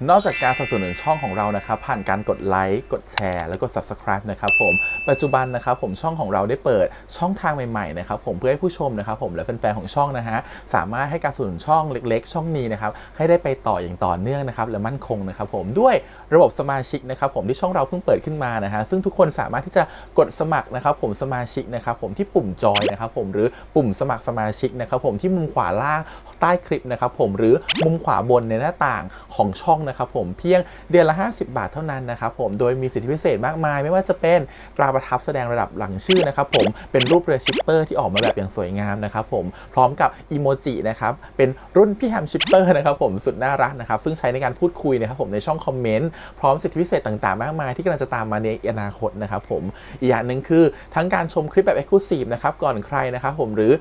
นอกจากการสนับสนุนช่องของเรานะครับผ่านการกดไลค์กดแชร์แล้วก็ Subscribe นะครับผมปัจจุบันนะครับผมช่องของเราได้เปิดช่องทางใหม่ๆนะครับผมเพื่อให้ผู้ชมนะครับผมและแฟนๆของช่องนะฮะสามารถให้การสนับสนุนช่องเล็กๆช่องนี้นะครับให้ได้ไปต่ออย่างต่อเนื่องนะครับและมั่นคงนะครับผมด้วยระบบสมาชิกนะครับผมที่ช่องเราเพิ่งเปิดขึ้นมานะฮะซึ่งทุกคนสามารถที่จะกดสมัครนะครับผมสมาชิกนะครับผมที่ปุ่มจอยนะครับผมหรือปุ่มสมัครสมาชิกนะครับผมที่มุมขวาล่างใต้คลิปนะครับผมหรือมุมขวาบนในหน้าต่างของช่องนะครับผมเพียงเดือนละ50 บาทเท่านั้นนะครับผมโดยมีสิทธิพิเศษมากมายไม่ว่าจะเป็นตราประทับแสดงระดับหลังชื่อนะครับผมเป็นรูปเรือชิปเปอร์ที่ออกมาแบบอย่างสวยงามนะครับผมพร้อมกับอีโมจินะครับเป็นรุ่นพี่แฮมชิปเปอร์นะครับผมสุดน่ารักนะครับซึ่งใช้ในการพูดคุยนะครับผมในช่องคอมเมนต์พร้อมสิทธิพิเศษต่างๆมากมายที่กำลังจะตามมาในอนาคตนะครับผมอีกอย่างหนึ่งคือทั้งการชมคลิปแบบ Exclusive นะครับก่อนใครนะครับผมหรือ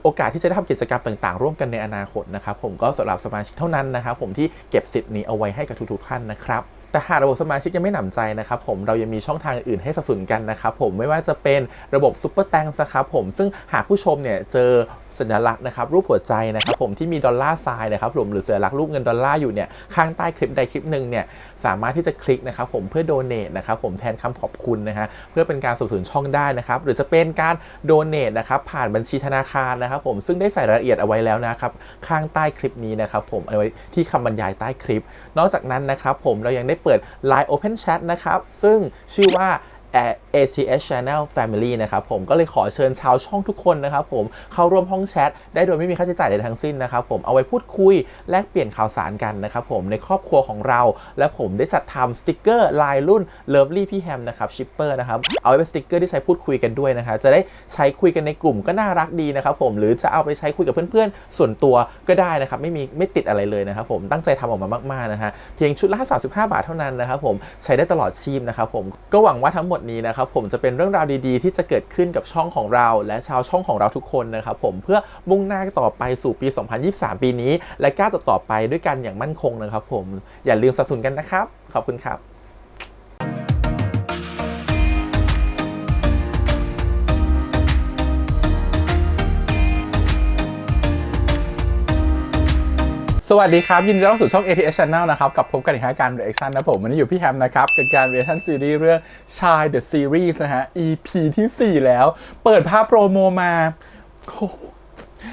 โอกาสที่จะได้ทำกิจกรรมต่างๆร่วมกันในอนาคตนะครับผมก็สำหรับสมาชิกเท่านั้นนะครับผมที่เก็บสิทธิ์นี้เอาไว้ให้กับทุกๆท่านนะครับแต่หากระบบสมาชิกยังไม่หนำใจนะครับผมเรายังมีช่องทางอื่นให้สนับสนุนกันนะครับผมไม่ว่าจะเป็นระบบซุปเปอร์แตงนะครับผมซึ่งหากผู้ชมเนี่ยเจอสัญลักษณ์นะครับรูปหัวใจนะครับผมที่มีดอลลาร์ไซน์นะครับผมหรือสัญลักษณ์รูปเงินดอลลาร์อยู่เนี่ยข้างใต้คลิปใดคลิปหนึ่งเนี่ยสามารถที่จะคลิกนะครับผมเพื่อโดเนทนะครับผมแทนคำขอบคุณนะฮะเพื่อเป็นการสนับสนุนช่องได้นะครับหรือจะเป็นการโดเนทนะครับผ่านบัญชีธนาคารนะครับผมซึ่งได้ใส่รายละเอียดเอาไว้แล้วนะครับข้างใต้คลิปนี้นะครับผมเอาไว้ที่คำบรรยายใต้คลิปนอกจากนั้นนะครับผมเรายังได้เปิด Line Open Chat นะครับซึ่งชื่อว่า ACS Channel Family นะครับผมก็เลยขอเชิญชาวช่องทุกคนนะครับผมเข้าร่วมห้องแชทได้โดยไม่มีค่าใช้จ่ายใดทั้งสิ้นนะครับผมเอาไว้พูดคุยแลกเปลี่ยนข่าวสารกันนะครับผมในครอบครัวของเราและผมได้จัดทำสติกเกอร์ลายรุ่น Lovely พี่แฮมนะครับชิปเปอร์นะครับเอาไว้เป็นสติกเกอร์ที่ใช้พูดคุยกันด้วยนะครับจะได้ใช้คุยกันในกลุ่มก็น่ารักดีนะครับผมหรือจะเอาไปใช้คุยกับเพื่อนๆส่วนตัวก็ได้นะครับไม่ติดอะไรเลยนะครับผมตั้งใจทำออกมามากๆนะฮะเพียงชุดละ35 บาทเท่านั้นนะครับผมใช้ได้ตลอดชีพนะครับผมก็หวังว่าทั้งหมดนี้นะครับผมจะเป็นเรื่องราวดีๆที่จะเกิดขึ้นกับช่องของเราและชาวช่องของเราทุกคนนะครับผมเพื่อมุ่งหน้าต่อไปสู่ปี 2023 ปีนี้และก้าวต่อไปด้วยกันอย่างมั่นคงนะครับผมอย่าลืมสนับสนุนกันนะครับขอบคุณครับสวัสดีครับยินดีต้อนรับสู่ช่อง ATS Channel นะครับกับพบกันอีกครั้งการ reaction นะผมวันนี้อยู่พี่แฮมนะครับกับการ reaction series เรื่องชาย The Series นะฮะ EP ที่ 4 แล้วเปิดภาพโปรโมมา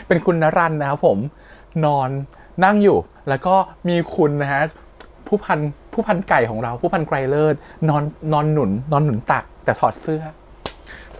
เป็นคุณนรันนะครับผมนอนนั่งอยู่แล้วก็มีคุณนะฮะผู้พันไก่ของเราผู้พันไกรเลิศนอนหนุนตักแต่ถอดเสื้อ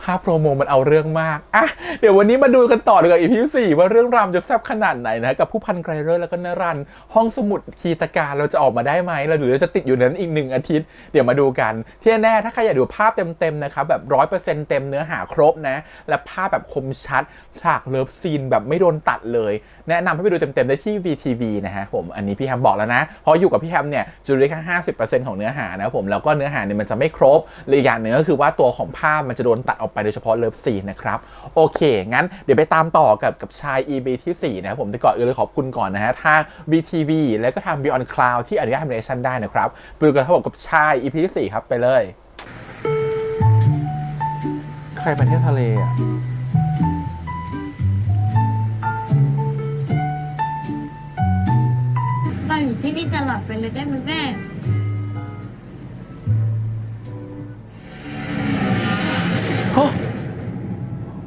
ภาพโปรโมมันเอาเรื่องมากอ่ะเดี๋ยววันนี้มาดูกันต่อเลยกับ EP ที่ 4ว่าเรื่องราวจะแซ่บขนาดไหนนะกับผู้พันไกรเลิศแล้วก็นรันห้องสมุดคีตการเราจะออกมาได้ไหมหรือจะติดอยู่นั้นอีก1 อาทิตย์เดี๋ยวมาดูกันที่แน่ถ้าใครอยากดูภาพเต็มๆนะครับแบบ 100% เต็มเนื้อหาครบนะและภาพแบบคมชัดฉากเลิฟซีนแบบไม่โดนตัดเลยแนะนำให้ไปดูเต็มๆได้ที่ VTV นะฮะผมอันนี้พี่แฮมบอกแล้วนะเพราะอยู่กับพี่แฮมเนี่ยจะดูได้แค่ 50% ของเนื้อหานะผมแล้วก็เนื้อหาเนี่ยมันจะไม่ครบเลยอย่างหนึ่งก็คือว่าตัวของภาพมันจะโดนตัดออกไปโดยเฉพาะเลิฟซีนนะครับโอเคงั้นเดี๋ยวไปตามต่อกับชาย EP ที่ 4 นะครับผมแต่ก่อนอื่นเลยขอบคุณก่อนนะฮะทาง VTV แล้วก็ทาง Beyond Cloud ที่อนุญาตให้ reaction ได้นะครับไปดูกันครับผมกับชาย EP ที่ 4 ครับไปเลยใครไปเที่ยวทะเลอ่ะเราอยู่ที่นี่ตลอดไปเลยได้ไหมแม่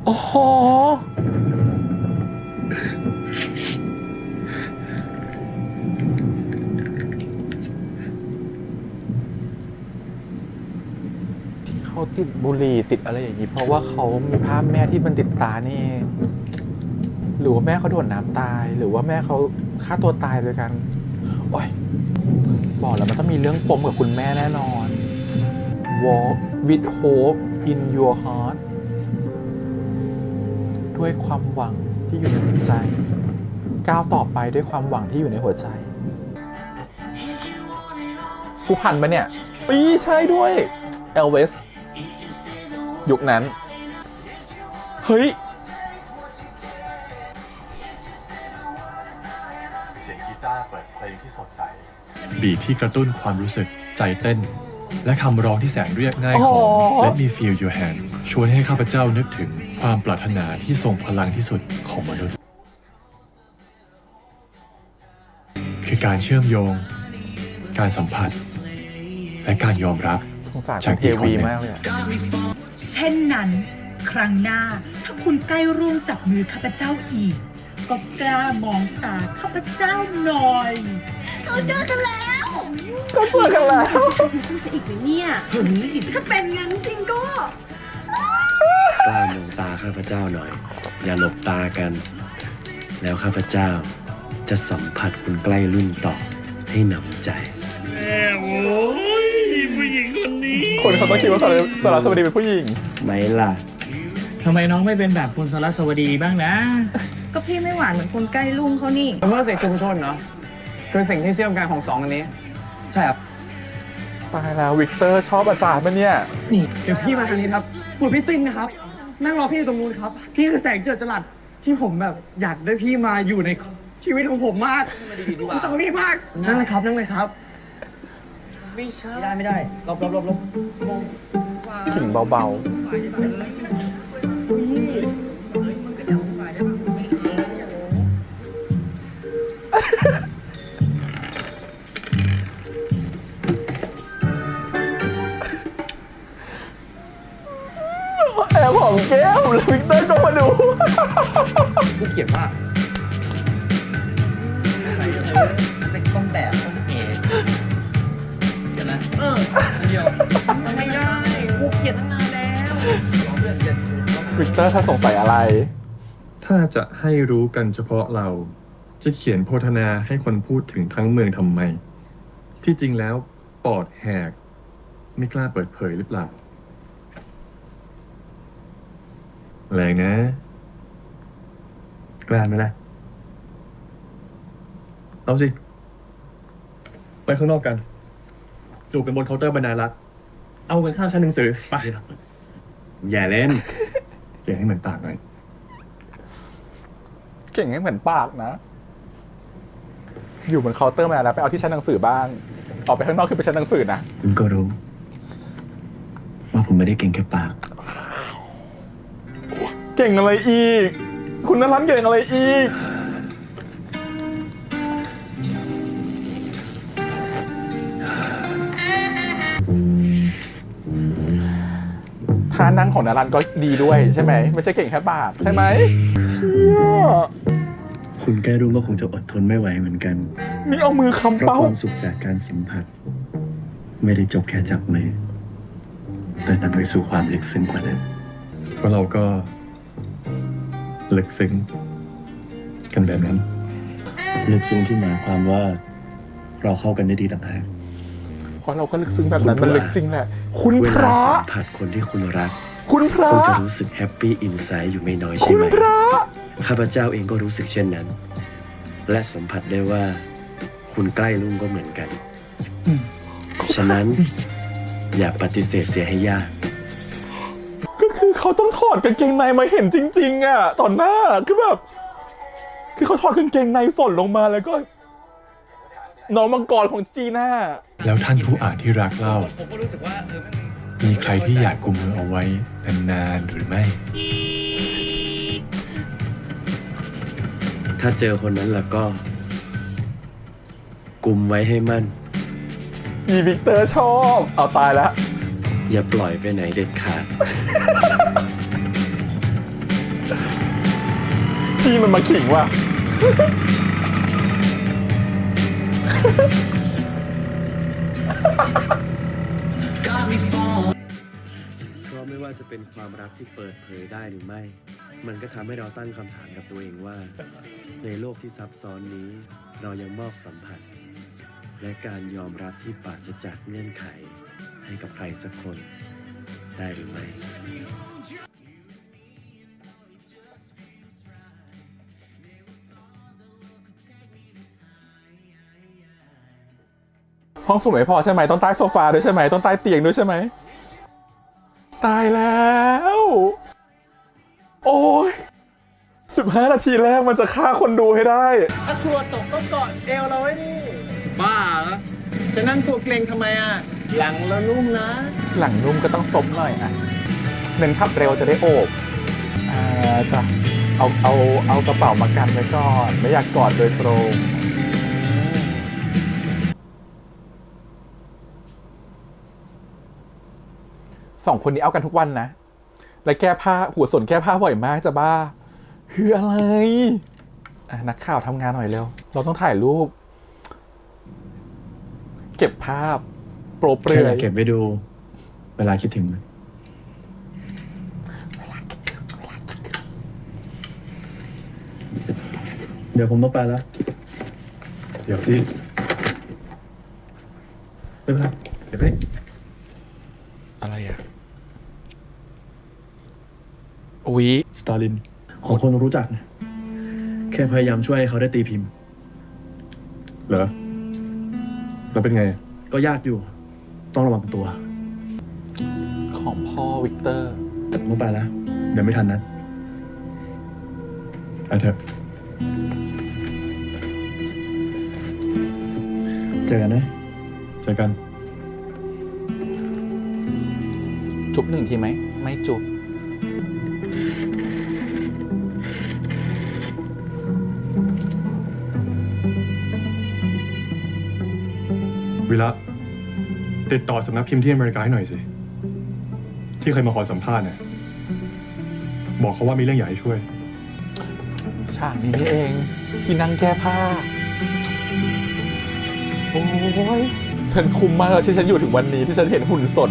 โอ้โหที่เขาติดบุหรี่ติดอะไรอย่างนี้เพราะว่าเขามีภาพแม่ที่มันติดตานี่เองหรือว่าแม่เขาโดนน้ำตายหรือว่าแม่เขาฆ่าตัวตายด้วยกันโอ้ยบอกแล้วมันต้องมีเรื่องปมกับคุณแม่แน่นอน Walk with hope in your heart ด้วยความหวังที่อยู่ในหัวใจก้าวต่อไปด้วยความหวังที่อยู่ในหัวใจผู้พันปะเนี่ยปีใช่ด้วยเอลวิสยุคนั้นเฮ้ยเสียงกีตาร์เปิดเพลงที่สดใสบีทที่กระตุ้นความรู้สึกใจเต้นและคำร้องที่แสนเรียบง่ายของ Let me feel your hand ชวนให้ข้าพเจ้านึกถึงความปรารถนาที่ทรงพลังที่สุดของมนุษย์คือการเชื่อมโยง การสัมผัส และการยอมรับ สงสาร จาก เท อีกคน วี หนึ่ง มากเลยอะ เช่นนั้น ครั้งหน้าถ้าคุณใกล้ร่วมจับมือข้าพเจ้าอีก ก็กล้ามองตาข้าพเจ้าหน่อยเราเจอกันแล้ว ก็เจอกันแล้ว พูดซะอีกเลยเนี่ยถ้าเป็นงั้นจริงก็ กล้ามองตาข้าพเจ้าหน่อย อย่าหลบตากัน แล้วข้าพเจ้าจะสัมผัสคุณใกล้รุ่นต่อให้หนำใจ คนเขาต้องคิดว่าสารสวดีเป็นผู้หญิง ไหมล่ะ ทำไมน้องไม่เป็นแบบคุณสรัสวดีบ้างนะ ก็พี่ไม่หวานเหมือนคนใกล้ลุงเขานี่ เมื่อสิ่งชุมชนเนาะคือสิ่งที่เชื่อมกันของสองอันนี้ ใช่ครับ ตายแล้ววิกเตอร์ชอบอาจารย์ปะเนี่ย นี่เดี๋ยวพี่มาทางนี้ครับส่วนพี่ติ้งนะครับ นั่งรอพี่อยู่ตรงนู้นครับ พี่คือแสงเจิดจรัสที่ผมแบบอยากได้พี่มาอยู่ในชีวิตของผมมากผมชอบพี่มาก นั่งเลยครับนั่งเลยครับ ไม่ใช่ไม่ได้ลบ ขิงเบาๆแอบหอมแก้มแล้ววิกเตอร์ก็มาดู ผู้เกียรติมากต้องแบบต้องเก๋เดี๋ยวนะเดี๋ยวไม่ได้ผู้เกียรติตั้งนานแล้ว วิกเตอร์ถ้าสงสัยอะไร ถ้าจะให้รู้กันเฉพาะเรา จะเขียนโพธนาให้คนพูดถึงทั้งเมืองทำไม ที่จริงแล้วปอดแหก ไม่กล้าเปิดเผยหรือเปล่าแรงนะ กล้าไหมล่ะ เอาสิ ไปข้างนอกกันจูบกันบนเคาน์เตอร์บรรณารักษ์เอากันข้ามชั้นหนังสือ ไป อย่าเล่น เขียนให้เหมือนปากหน่อย เก่งให้เหมือนปากนะ อยู่บนเคาน์เตอร์มาแล้วไปเอาที่ชั้นหนังสือบ้าง ออกไปข้างนอกคือไปชั้นหนังสือนะ คุณก็รู้ ว่าผมไม่ได้เก่งแค่ปาก เก่งอะไรอีก คุณนรัตน์เก่งอะไรอีก ท่านั่งของนรัตน์ก็ดีด้วยใช่ไหม ไม่ใช่เก่งแค่ปากใช่ไหมเชี่ย คุณแก้รู้ก็คงจะอดทนไม่ไหวเหมือนกัน นี่เอามือ เพ คำ ราะ เป้า ความสุขจากการสัมผัส ไม่ได้จบแค่จับมือ แต่นำไปสู่ความลึกซึ้งกว่านั้น เพราะเราก็ลึกซึ้งกันแบบนั้น ลึกซึ้งที่หมายความว่า เราเข้ากันได้ดีต่างหาก เพราะเราก็ลึกซึ้งแบบนั้นมันลึกจริงแหละ คุณ เว พ ลา ระ สัมผัสคนที่คุณรัก คุณพระ คงจะรู้สึกแฮปปี้อินไซด์อยู่ไม่น้อย คุ ใช่ ณ ไหม พระ ข้าพเจ้าเองก็รู้สึกเช่นนั้น และสัมผัสได้ว่า คุณใกล้ลุงก็เหมือนกัน ฉะนั้น อย่าปฏิเสธเสียให้ยาก ก็คือเขาต้องถอดกางเกงในมาเห็นจริงๆอ่ะต่อหน้าคือแบบ คือเขาถอดกางเกงในส่นลงมาแล้วก็น้องมังกรของจีน่า แล้วท่านผู้อ่านที่รักเล่า มีใครที่อยากกุมมือเอาไว้นานๆหรือไม่ ถ้าเจอคนนั้นแล้วก็ กุมไว้ให้มั่น มีวิกเตอร์ชอบ เอาตายแล้ว อย่าปล่อยไปไหนเด็ดขาด พี่มันมาขิงว่ะ เพราะไม่ว่าจะเป็นความรักที่เปิดเผยได้หรือไม่ มันก็ทำให้เราตั้งคำถามกับตัวเองว่า ในโลกที่ซับซ้อนนี้ เรายังมอบสัมผัส และการยอมรับที่ปราศจากเงื่อนไข ให้กับใครสักคน ได้หรือไม่ ห้องสูงไม่พอใช่ไหมต้องใต้โซฟาด้วยใช่ไหมต้องใต้เตียงด้วยใช่ไหมตายแล้ว โอ้ย15 นาทีแรกมันจะฆ่าคนดูให้ได้ ถ้าครัวตกก็เกาะเอวเราไว้ดิบ้าเหรอจะนั่งตัวเกรงทำไมอ่ะ หลังแล้วนุ่มนะ หลังนุ่มก็ต้องซบหน่อยอ่ะเน้นขับเร็วจะได้โอบจะเอากระเป๋ามากันไว้ก่อน ไม่อยากกอดโดยตรง 2 คนนี้เอากันทุกวันนะ และแก้ผ้าหัวสนแก้ผ้าบ่อยมากจะบ้า คืออะไรนักข่าวทำงานหน่อยเร็ว เราต้องถ่ายรูป เก็บภาพ โปรเปร แค่อยา อย กเก็บไว้ดู เวลาคิดถึงมันเดี๋ยวผมต้องไปแล้ว เดี๋ยวสิไม่เป็นไรเดี๋ยวไป อะไรอ่ะอุ๊ย สตาลิน ของคนรู้จักนะแค่พยายามช่วยให้เขาได้ตีพิมพ์ เหรอ แล้วเป็นไง ก็ยากอยู่ ต้องระวังตัว ของพ่อวิกเตอร์ ผมต้องไปแล้ว เดี๋ยวไม่ทันนะไปเถอะ เจอกันนะ เจอกัน จุบ1 ทีไหม ไม่จุบ วิระติดต่อสำนักพิมพ์ที่อเมริกาให้หน่อยสิ ที่เคยมาขอสัมภาษณ์เนี่ยบอกเขาว่ามีเรื่องอยากให้ช่วย ฉากนี้นี่เอง ที่นั่งแก้ผ้า โอ้ย ฉันคุ้มมากเลยที่ฉันอยู่ถึงวันนี้ที่ฉันเห็นหุ่นสน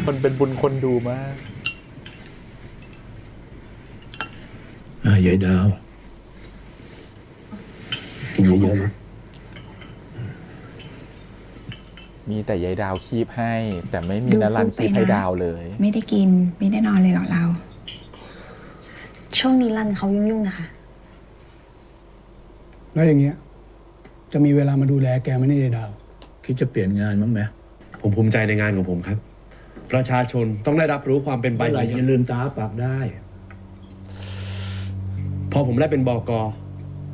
มันเป็นบุญคนดูมาก ยายดาวกินเยอะๆนะ มีแต่ยายดาวคีบให้ แต่ไม่มีนรันคีบให้ดาวเลย ไม่ได้กินไม่ได้นอนเลยเหรอเรา ช่วงนี้รันเขายุ่งๆนะคะ แล้วอย่างเงี้ย จะมีเวลามาดูแลแกไหมเนี่ยยายดาว คิดจะเปลี่ยนงานมั้งไหม ผมภูมิใจในงานของผมครับ ประชาชนต้องได้รับรู้ความเป็นไป เมื่อไหร่ ของ จะลืมตาปากได้ พอผมได้เป็นบก.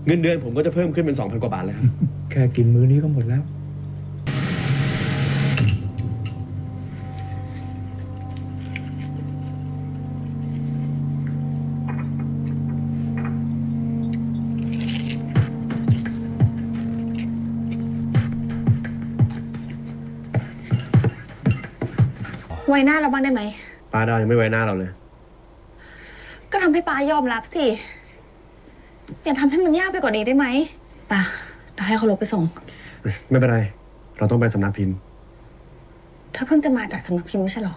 เงินเดือนผมก็จะเพิ่มขึ้นเป็น 2,000 กว่าบาทเลยครับ แค่กินมื้อนี้ก็หมดแล้ว ไว้หน้าเราบ้างได้ไหม ป้าดาวยังไม่ไว้หน้าเราเลย ก็ทำให้ป้ายอมรับสิ อย่าทำให้มันยากไปกว่านี้ได้ไหมป่ะเดี๋ยวให้เขาลบไปส่ง ไม่เป็นไร เราต้องไปสำนักพิมพ์ เธอเพิ่งจะมาจากสำนักพิมพ์ไม่ใช่เหรอ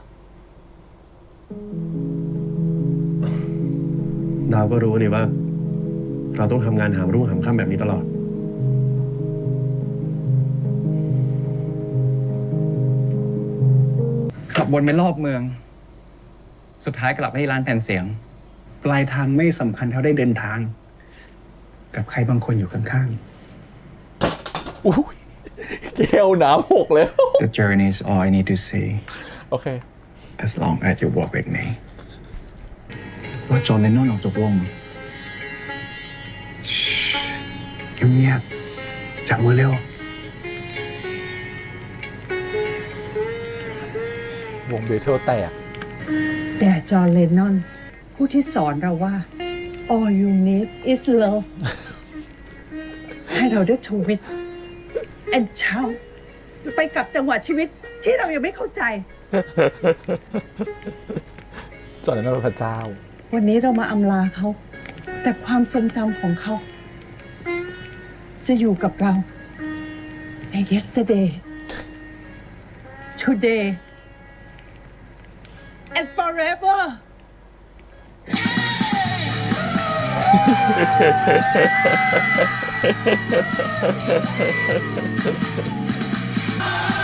ดาวก็รู้นี่ว่า เราต้องทำงานหามรุ่งหามค่ำแบบนี้ตลอด ขับวนไปรอบเมือง สุดท้ายกลับไปที่ร้านแผ่นเสียง ปลายทางไม่สำคัญเท่าได้เดินทาง กับใครบางคนอยู่ข้าง อุ้ยแก้วน้ำ6เลย The journey is all I need to see โอเค as long as you walk with me ๆ ว่าจอห์นเลนนอนออกจากวงเงียบๆจับมือเร็ว วงเบเทิลแตก แต่จอห์นเลนนอนผู้ที่สอนเราว่า all you need is love ให้เราได้ทวิต and shout ไปกับจังหวะชีวิตที่เรายังไม่เข้าใจ จอห์นเลนนอนเป็นพระเจ้า วันนี้เรามาอำลาเขา แต่ความทรงจำของเขา จะอยู่กับเราใน yesterday today and forever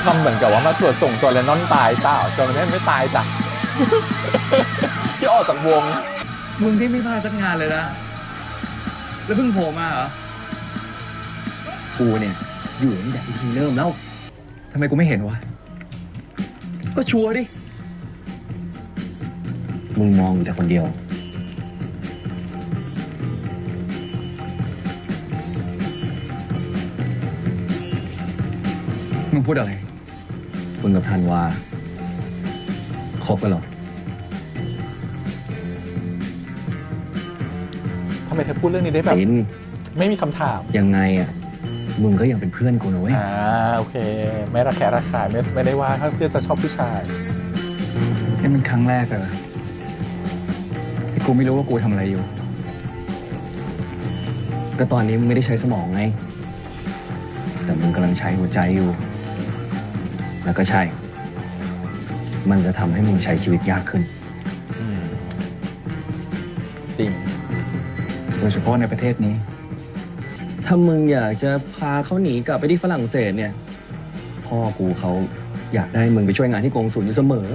ทำเหมือนกับว่ามาสวดส่งจอห์นเลนนอนตายเปล่าจอห์นเลนนอนไม่ตายจ้ะ ที่ออกจากวง มึงที่ไม่พลาดสักงานเลยนะ แล้วเพิ่งโผล่มาเหรอ กูเนี่ย อยู่ตั้งแต่พิธีเริ่มแล้ว ทำไมกูไม่เห็นวะ ก็ชัวร์ดิ มึงมองอยู่แต่คนเดียว มึงพูดอะไร มึงกับธันวาคบกันเหรอ ทำไมเธอพูดเรื่องนี้ได้แบบ ติน ไม่มีคำถาม ยังไงอ่ะ มึงก็ยังเป็นเพื่อนกูนะเว้ย โอเค ไม่ระแคะระคายไม่ได้ว่าถ้าเพื่อนจะชอบผู้ชาย ไอ้ นี่มันครั้งแรกเลยที่กูไม่รู้ว่ากูทำอะไรอยู่ ก็ตอนนี้มึงไม่ได้ใช้สมองไง แต่มึงกำลังใช้หัวใจอยู่ แล้วก็ใช่ มันจะทำให้มึงใช้ชีวิตยากขึ้น จริง โดยเฉพาะในประเทศนี้ ถ้ามึงอยากจะพาเขาหนีกลับไปที่ฝรั่งเศสเนี่ย พ่อกูเขาอยากได้มึงไปช่วยงานที่กงสุลอยู่เสมอ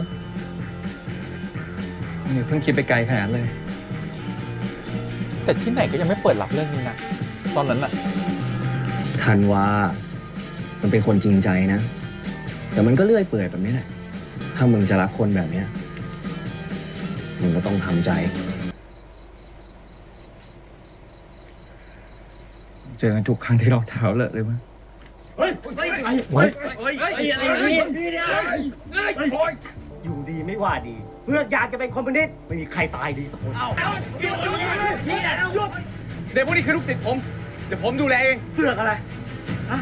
มึงอย่าเพิ่งคิดไปไกลขนาดนั้นเลย แต่ที่ไหนก็ยังไม่เปิดรับเรื่องนี้นะตอนนั้นอะ ทันว่ามันเป็นคนจริงใจนะ แต่มันก็เลื่อยเปื่อยแบบนี้แหละ ถ้ามึงจะรักคนแบบเนี้ยมึงก็ต้องทำใจ เจอกันทุกครั้งที่รองเท้าเลอะเลยมั้ย อยู่ดีไม่ว่าดีเสือกอยากจะเป็นคอมมิวนิสต์ไม่มีใครตายดีสักคน เด็กพวกนี้คือลูกศิษย์ผม เดี๋ยวผมดูแลเอง เสือกอะไรฮะ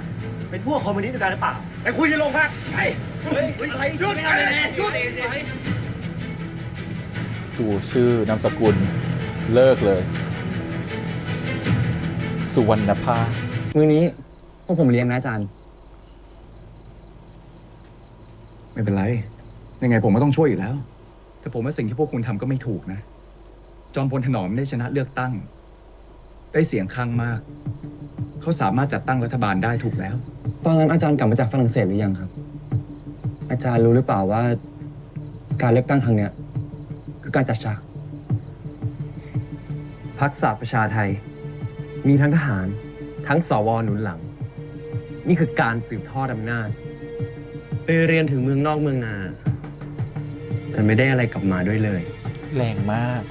เป็นพวกคอมมิวนิสต์ด้วยกันหรือเปล่าไปคุยที่โรงพักไปอะไรหยุดหยุด ดูชื่อนามสกุลเลิกเลย สุวรรณภา มื้อนี้พวกผมเลี้ยงนะอาจารย์ ไม่เป็นไร ยังไงผมก็ต้องช่วยอยู่แล้ว แต่ผมว่าสิ่งที่พวกคุณทำก็ไม่ถูกนะ จอมพลถนอมได้ชนะเลือกตั้ง ได้เสียงข้างมาก เขาสามารถจัดตั้งรัฐบาลได้ถูกแล้ว ตอนนั้นอาจารย์กลับมาจากฝรั่งเศสหรือยังครับ อาจารย์รู้หรือเปล่าว่าการเลือกตั้งครั้งเนี้ยคือการจัดฉากพรรคสหประชาไทย มีทั้งทหารทั้งสวหนุนหลัง นี่คือการสืบทอดอำนาจไปเรียนถึงเมืองนอกเมืองนาแต่ไม่ได้อะไรกลับมาด้วยเลย แรงมาก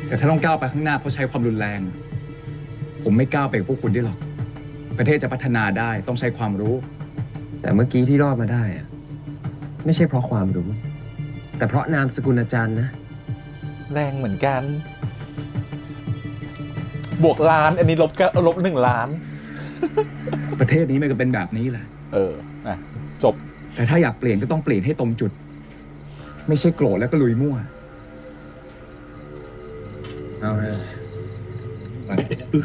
แต่ถ้าต้องก้าวไปข้างหน้าเพราะใช้ความรุนแรง ผมไม่ก้าวไปกับพวกคุณได้หรอก ประเทศจะพัฒนาได้ต้องใช้ความรู้ แต่เมื่อกี้ที่รอดมาได้อะไม่ใช่เพราะความรู้ แต่เพราะนามสกุลอาจารย์นะ แรงเหมือนกัน บวกล้าน อันนี้ลบ1 ล้าน ประเทศนี้มันก็เป็นแบบนี้แหละ อ่ะจบ แต่ถ้าอยากเปลี่ยนก็ต้องเปลี่ยนให้ตรงจุด ไม่ใช่โกรธแล้วก็ลุยมั่ว เอาเลย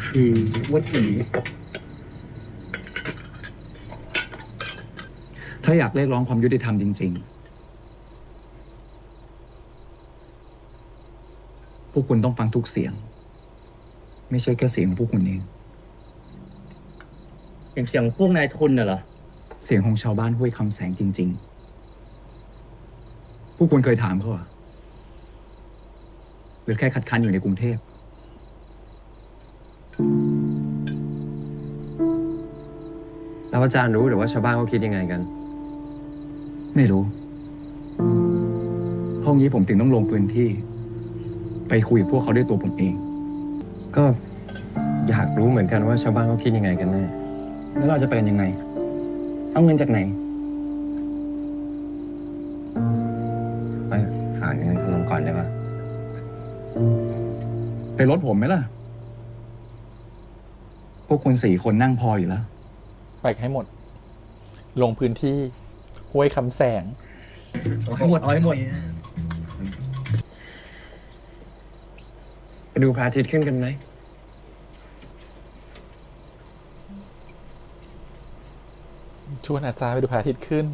คือวันนี้ ถ้าอยากเรียกร้องความยุติธรรมจริง ๆ พวกคุณต้องฟังทุกเสียง ไม่ใช่แค่เสียงของพวกคุณเอง เสียงพวกนายทุนน่ะเหรอ เสียงของชาวบ้านห้วยคำแสงจริง ๆ พวกคุณเคยถามเขาเหรอหรือแค่คัดค้านอยู่ในกรุงเทพ แล้วอาจารย์รู้หรือว่าชาวบ้านเขาคิดยังไงกัน ไม่รู้เพราะงี้ผมถึงต้องลงพื้นที่ ไปคุยกับพวกเขาด้วยตัวผมเอง ก็อยากรู้เหมือนกันว่าชาวบ้านเขาคิดยังไงกันแน่แล้วเราจะไปกันยังไง เอาเงินจากไหนไปหาเงินลงก่อนได้ปะ ไปรถผมไหมล่ะ พวกคุณ4 คนนั่งพออยู่แล้ว ไปให้หมด ลงพื้นที่ห้วยคำแสง เอาให้หมด ไปดูพระอาทิตย์ขึ้นกันไหม ชวนอาจารย์ไปดูพระอาทิตย์ขึ้น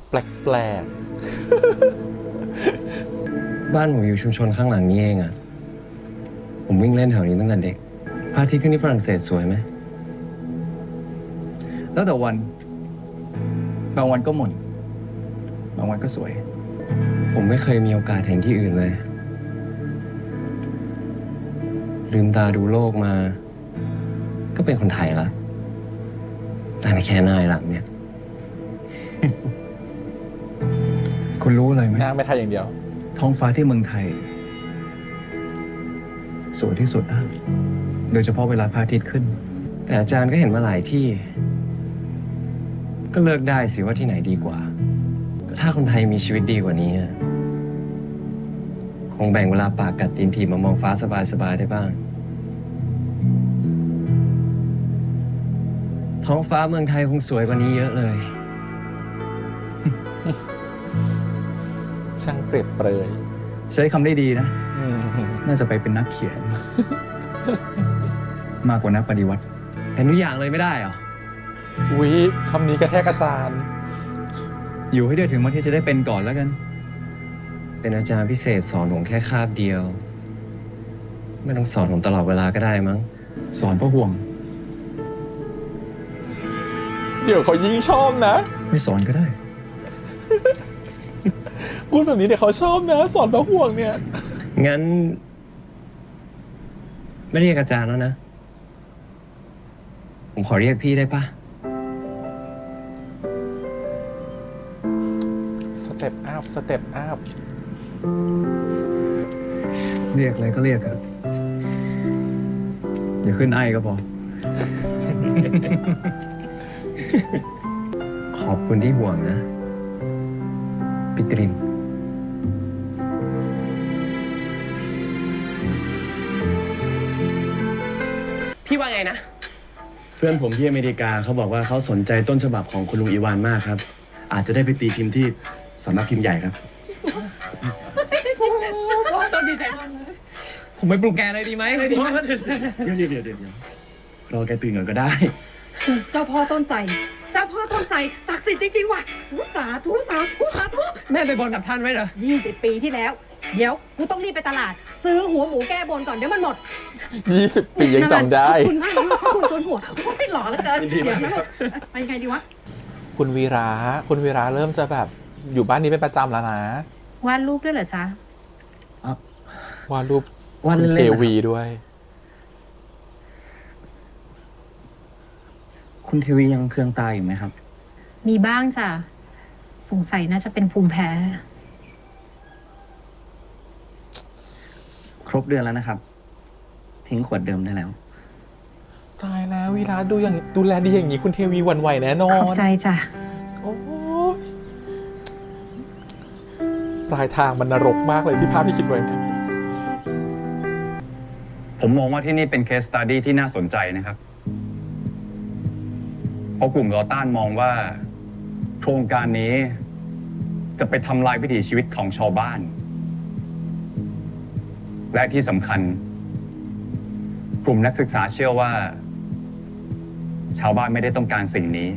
แปลก บ้านผมอยู่ชุมชนข้างหลังนี้เองอ่ะ ผมวิ่งเล่นแถวนี้ตั้งแต่เด็กพระอาทิตย์ขึ้นที่ฝรั่งเศสสวยไหม แล้วแต่วัน บางวันก็หม่นบางวันก็สวย ผมไม่เคยมีโอกาสเห็นที่อื่นเลย ลืมตาดูโลกมา ก็เป็นคนไทยละแต่ไม่แค่หน้าหลังเนี่ย คุณรู้อะไรไหม ๆหน้าไม่ไทยอย่างเดียว ท้องฟ้าที่เมืองไทย สวยที่สุดนะโดยเฉพาะเวลาพระอาทิตย์ขึ้น แต่อาจารย์ก็เห็นมาหลายที่ ก็เลือกได้สิว่าที่ไหนดีกว่า ก็ถ้าคนไทยมีชีวิตดีกว่านี้อะคงแบ่งเวลาปากกัดตีนถีบมามองฟ้าสบายๆได้บ้าง ท้องฟ้าเมืองไทยคงสวยกว่านี้เยอะเลย ช่างเปรียบเปรย ใช้คำได้ดีนะ อืม น่าจะไปเป็นนักเขียน มากกว่านักปฏิวัติ เป็นทุกอย่างเลยไม่ได้เหรอ อุ๊ยคำนี้กระแทกอาจารย์ อยู่ให้ได้ถึงวันที่จะได้เป็นก่อนแล้วกัน เป็นอาจารย์พิเศษสอนผมแค่คาบเดียว ไม่ต้องสอนผมตลอดเวลาก็ได้มั้ง สอนเพราะห่วง เดี๋ยวเขายิ่งชอบนะ ไม่สอนก็ได้ พูดแบบนี้เดี๋ยวเขาชอบนะ สอนพระห่วงเนี่ย งั้น ไม่เรียกอาจารย์แล้วนะ ผมขอเรียกพี่ได้ปะ สเต็ปอัพ สเต็ปอัพ เรียกอะไรก็เรียกครับอย่าขึ้นไอก็พอ ขอบคุณที่ห่วงนะปิตริน พี่ว่าไงนะ เพื่อนผมที่อเมริกาเขาบอกว่าเขาสนใจต้นฉบับของคุณลุงอีวานมากครับ อาจจะได้ไปตีพิมพ์ที่สำนักพิมพ์ใหญ่ครับ ต้องดีใจมากเลย ผมไปปลุกแกเลยดีไหมเลยดี เดี๋ยวรอแกตื่นก่อนก็ได้ เจ้าพ่อต้นไทรเจ้าพ่อต้นไทรศักดิ์สิทธิ์จริงๆว่ะสาธุสาธุสาธุ แม่ไปบนกับท่านไว้เหรอ 20 ปีที่แล้ว เดี๋ยวกูต้องรีบไปตลาด ซื้อหัวหมูแก้บนก่อนเดี๋ยวมันหมด 20 ปียังจำได้ ขอบคุณมากนะขอบคุณตัวหัวโอ้ยหล่อเหลือเกิน ยินดีมาก เดี๋ยว ครับ ไปยังไงดีวะ คุณวีระเริ่มจะแบบอยู่บ้านนี้เป็นประจำแล้วนะ วาดรูปด้วยเหรอจ๊ะ วาดรูป วาด คุณ เล่นๆ เค นะครับ วีด้วย คุณทีวียังเคืองตาอยู่ไหมครับ มีบ้างจ้ะสงสัยน่าจะเป็นภูมิแพ้ ครบเดือนแล้วนะครับ ทิ้งขวดเดิมได้แล้ว ตายแล้ววีระดูแลดีอย่างนี้คุณเทวีหวั่นไหวแน่นอ ขอน บใจจ้ะ โอ้ยปลายทางมันนรกมากเลยที่ภาพที่คิดไว้เนี่ย ผมมองว่าที่นี่เป็นเคส s ตัดดี้ที่น่าสนใจนะครับ เพราะกลุ่มต่อต้านมองว่า โครงการนี้จะไปทำลายวิถีชีวิตของชาวบ้าน และที่สำคัญ กลุ่มนักศึกษาเชื่อว่า ชาวบ้านไม่ได้ต้องการสิ่งนี้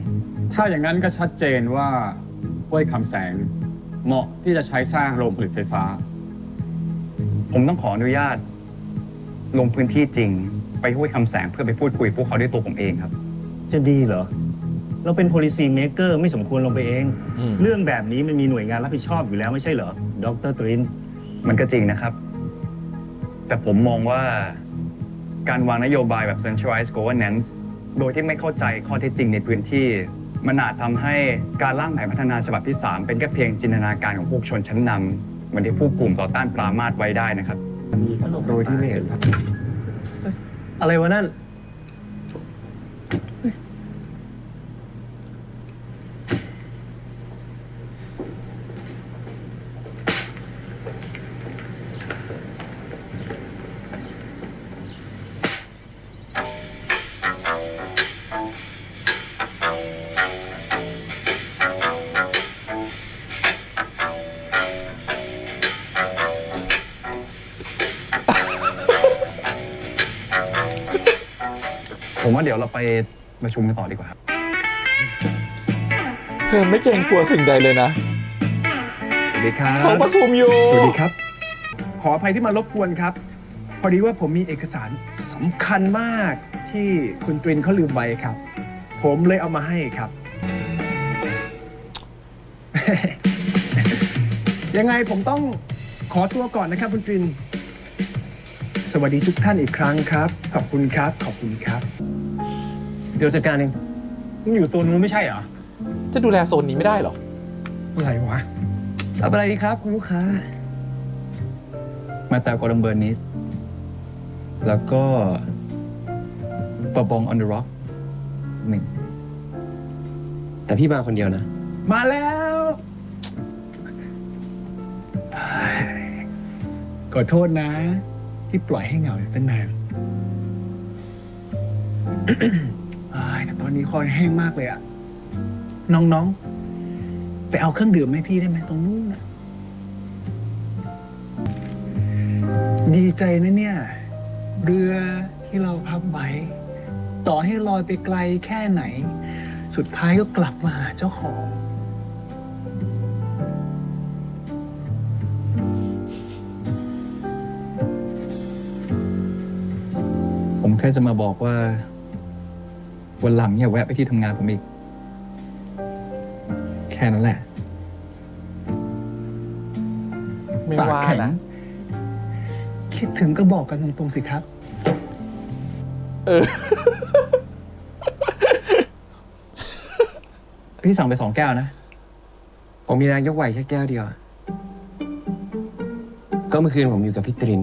ถ้าอย่างนั้นก็ชัดเจนว่าห้วยคำแสงเหมาะที่จะใช้สร้างโรงผลิตไฟฟ้า ผมต้องขออนุญาต ลงพื้นที่จริง ไปห้วยคำแสงเพื่อไปพูดคุยพวกเขาด้วยตัวผมเองครับ จะดีเหรอ เราเป็น policy maker ไม่สมควรลงไปเอง อืม เรื่องแบบนี้มันมีหน่วยงานรับผิดชอบอยู่แล้วไม่ใช่เหรอ ดร.ตริน มันก็จริงนะครับ แต่ผมมองว่าการวางนโยบายแบบ centralized governance โดยที่ไม่เข้าใจข้อเท็จจริงในพื้นที่ มันอาจทำให้การร่างแผนพัฒนาฉบับที่ 3 เป็นแค่เพียงจินตนาการของพวกชนชั้นนำเหมือนที่ผู้กลุ่มต่อต้านปรามาสไว้ได้นะครับ โดยที่ไม่เห็น อะไรวะนั่น ผมว่าเดี๋ยวเราไปประชุมกันต่อดีกว่าครับ เธอไม่เกรงกลัวสิ่งใดเลยนะ สวัสดีครับ เขาประชุมอยู่ สวัสดีครับ ขออภัยที่มารบกวนครับ พอดีว่าผมมีเอกสารสำคัญมากที่คุณตรินเขาลืมไว้ครับ ผมเลยเอามาให้ครับ ยังไงผมต้องขอตัวก่อนนะครับคุณตริน สวัสดีทุกท่านอีกครั้งครับ ขอบคุณครับ ขอบคุณครับ เดี๋ยวจัดการเอง มันอยู่โซนนู้นไม่ใช่เหรอ จะดูแลโซนนี้ไม่ได้เหรอ อะไรวะ รับอะไรดีครับคุณลูกค้า มาแต่กอลัมเบอร์นิส แล้วก็ปะบองออนเดอะร็อกหนึ่ง แต่พี่มาคนเดียวนะ มาแล้ว ขอโทษนะ ที่ปล่อยให้เหงาอยู่ตั้งนาน แต่ตอนนี้คอแห้งมากเลยอะน้องๆ ไปเอาเครื่องดื่มให้พี่ได้ไหมตรงนู้นนะ ดีใจนะเนี่ย เรือที่เราพับไว้ ต่อให้ลอยไปไกลแค่ไหน สุดท้ายก็กลับมาหาเจ้าของ ผมแค่จะมาบอกว่า วันหลังอย่าแวะไปที่ทำงานผมอีก แค่นั้นแหละ ไม่ว่า ปากแข็ง นะ คิดถึงก็บอกกันตรงๆสิครับ พี่สั่งไป2 แก้วนะ ผมมีแรงยกไหวแค่แก้วเดียว ก็เมื่อคืนผมอยู่กับพี่ตริน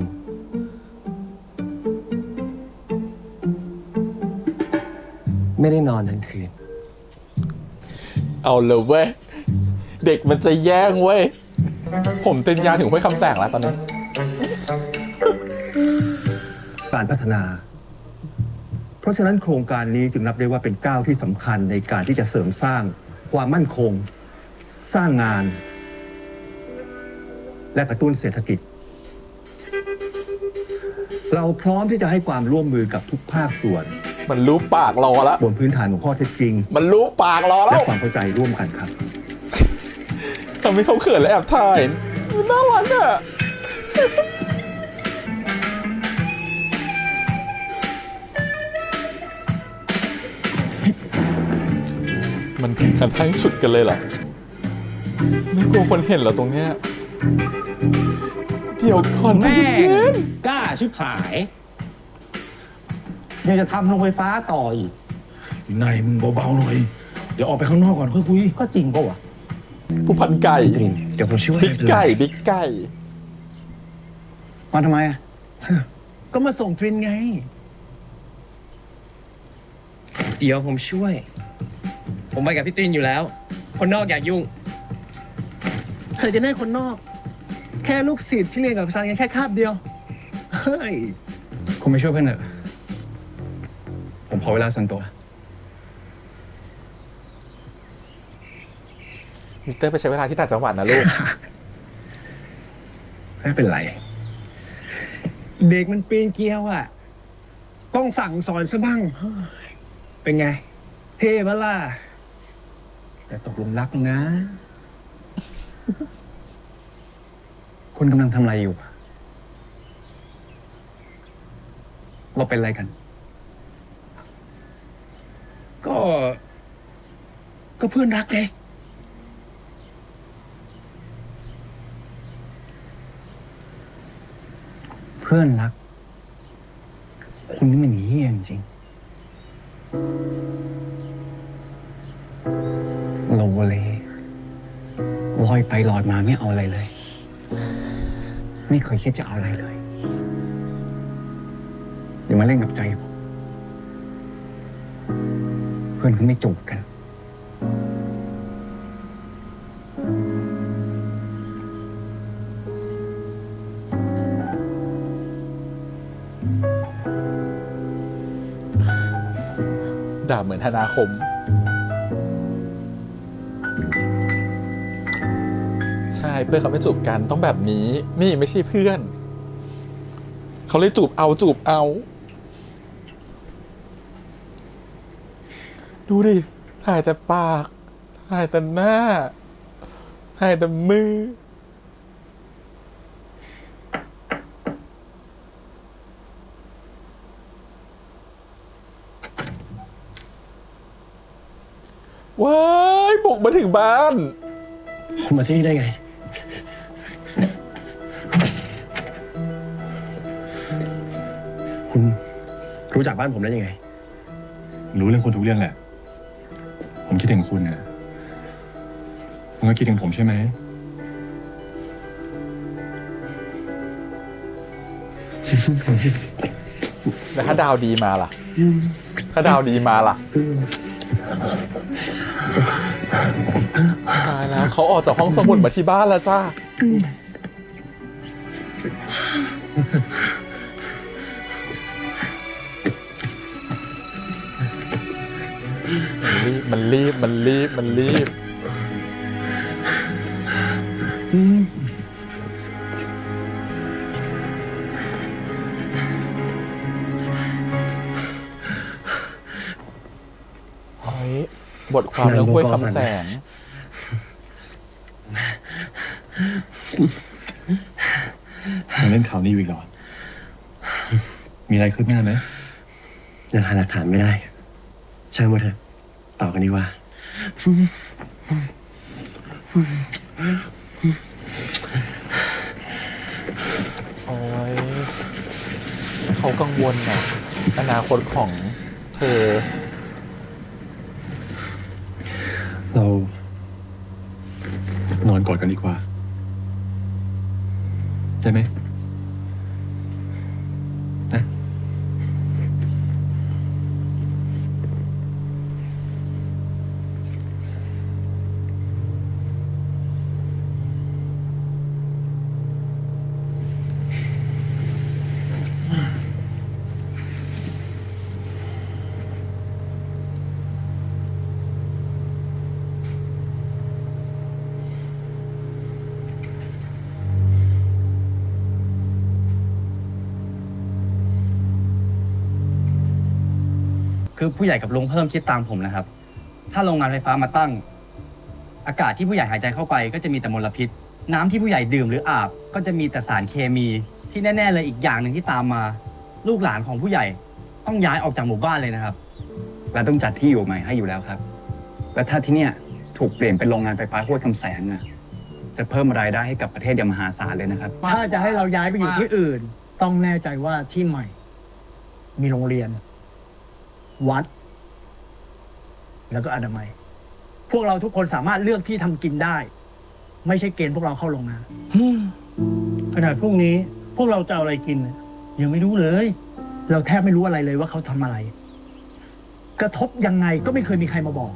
ไม่ได้นอนทั้งคืน เอาเลยเว้ย เด็กมันจะแย่งเว้ย ผมเต้นยาวถึงห้วยคำแสงแล้วตอนนี้ การพัฒนา เพราะฉะนั้นโครงการนี้จึงนับได้ว่าเป็นก้าวที่สำคัญในการที่จะเสริมสร้างความมั่นคง สร้างงาน และกระตุ้นเศรษฐกิจ เราพร้อมที่จะให้ความร่วมมือกับทุกภาคส่วน มันรู้ปากรอแล้ว บนพื้นฐานของข้อเท็จจริง มันรู้ปากรอแล้ และ ว ความเข้าใจร่วมกันครับ ทำให้เขาเขินและแอบถ่ายมันน่ารักอ่ะ มันถึงขั้นทั้งฉุดกันเลยเหรอ ไม่กลัวคนเห็นเหรอตรงเนี้ย เดี๋ยวก่อนใจเย็น กล้าชิบหาย ยังจะทำโรงไฟฟ้าต่ออีก นายมึงเบาๆหน่อย เดี๋ยวออกไปข้างนอกก่อนค่อยคุย ก็จริงปะวะ ผู้พันไก่ ตริน เดี๋ยวผมช่วย บิ๊กไก่ บิ๊กไก่ มาทำไมอ่ะ ก็มาส่งทรินไง เดี๋ยวผมช่วย ผมไปกับพี่ตรินอยู่แล้ว คนนอกอย่ายุ่ง เธอจะได้คนนอก แค่ลูกศิษย์ที่เรียนกับอาจารย์กันแค่คาบเดียว เฮ้ย คุณไปช่วยเพื่อนเถอะ ผมขอเวลาส่วนตัว มิเตอร์ไปใช้เวลาที่ต่างจังหวัดนะลูก ไม่เป็นไร เด็กมันปีนเกลียวอ่ะ ต้องสั่งสอนซะบ้าง เป็นไง เท่ปะล่ะ แต่ตกลงรักนะ คุณกำลังทำอะไรอยู่อะเราเป็นอะไรกัน ก็เพื่อนรักไง เพื่อนรัก คุณนี่มันเหี้ยจริงๆโลเลลอยไปลอยมาไม่เอาอะไรเลย ไม่เคยคิดจะเอาอะไรเลยอย่ามาเล่นกับใจผมเพื่อนเขาไม่จูบกัน ด่าเหมือนธนาคม ใช่เพื่อนเขาไม่จูบกันต้องแบบนี้ นี่ไม่ใช่เพื่อน เขาเลยจูบเอาจูบเอา ดูดิ ถ่ายแต่ปาก ถ่ายแต่หน้า ถ่ายแต่มือ ว้ายบุกมาถึงบ้าน คุณมาที่นี่ได้ไง คุณรู้จักบ้านผมได้ยังไง รู้เรื่องคุณทุกเรื่องแหละ ผมคิดถึงคุณนะคุณก็คิดถึงผมใช่ไหม แล้วถ้าดาวดีมาล่ะ ถ้าดาวดีมาล่ะ ตายแล้วเขาออกจากห้องสมุดมาที่บ้านแล้วจ้า มันรีบ เ บทความเรื่องห้วยคำแสง ยังเล่นข่าวนี้อยู่อีกเหรอ มีอะไรคืบหน้าไหม ยังหาหลักฐานไม่ได้ ช่างมาเถอะ ต่อกันดีกว่า โอ้ยเขากังวลอะอนาคตของเธอ เรานอนกอดกันดีกว่า ใช่ไหมนะ คือผู้ใหญ่กับลุงเพิ่มคิดตามผมนะครับ ถ้าโรงงานไฟฟ้ามาตั้ง อากาศที่ผู้ใหญ่หายใจเข้าไปก็จะมีแต่มลพิษ น้ำที่ผู้ใหญ่ดื่มหรืออาบก็จะมีแต่สารเคมีที่แน่ๆเลยอีกอย่างหนึ่งที่ตามมา ลูกหลานของผู้ใหญ่ต้องย้ายออกจากหมู่บ้านเลยนะครับ และต้องจัดที่อยู่ใหม่ให้อยู่แล้วครับ และถ้าที่เนี่ยถูกเปลี่ยนเป็นโรงงานไฟฟ้าห้วยคำแสงอะจะเพิ่มรายได้ให้กับประเทศอย่างมหาศาลเลยนะครับ ถ้าจะให้เราย้ายไปอยู่ที่อื่น ต้องแน่ใจว่าที่ใหม่ มีโรงเรียน วัด แล้วก็อนามัย พวกเราทุกคนสามารถเลือกที่ทำกินได้ ไม่ใช่เกณฑ์พวกเราเข้าโรงงานขนาดพวกนี้พวกเราจะเอาอะไรกินเนี่ยยังไม่รู้เลย เราแทบไม่รู้อะไรเลยว่าเขาทำอะไร กระทบยังไงก็ไม่เคยมีใครมาบอก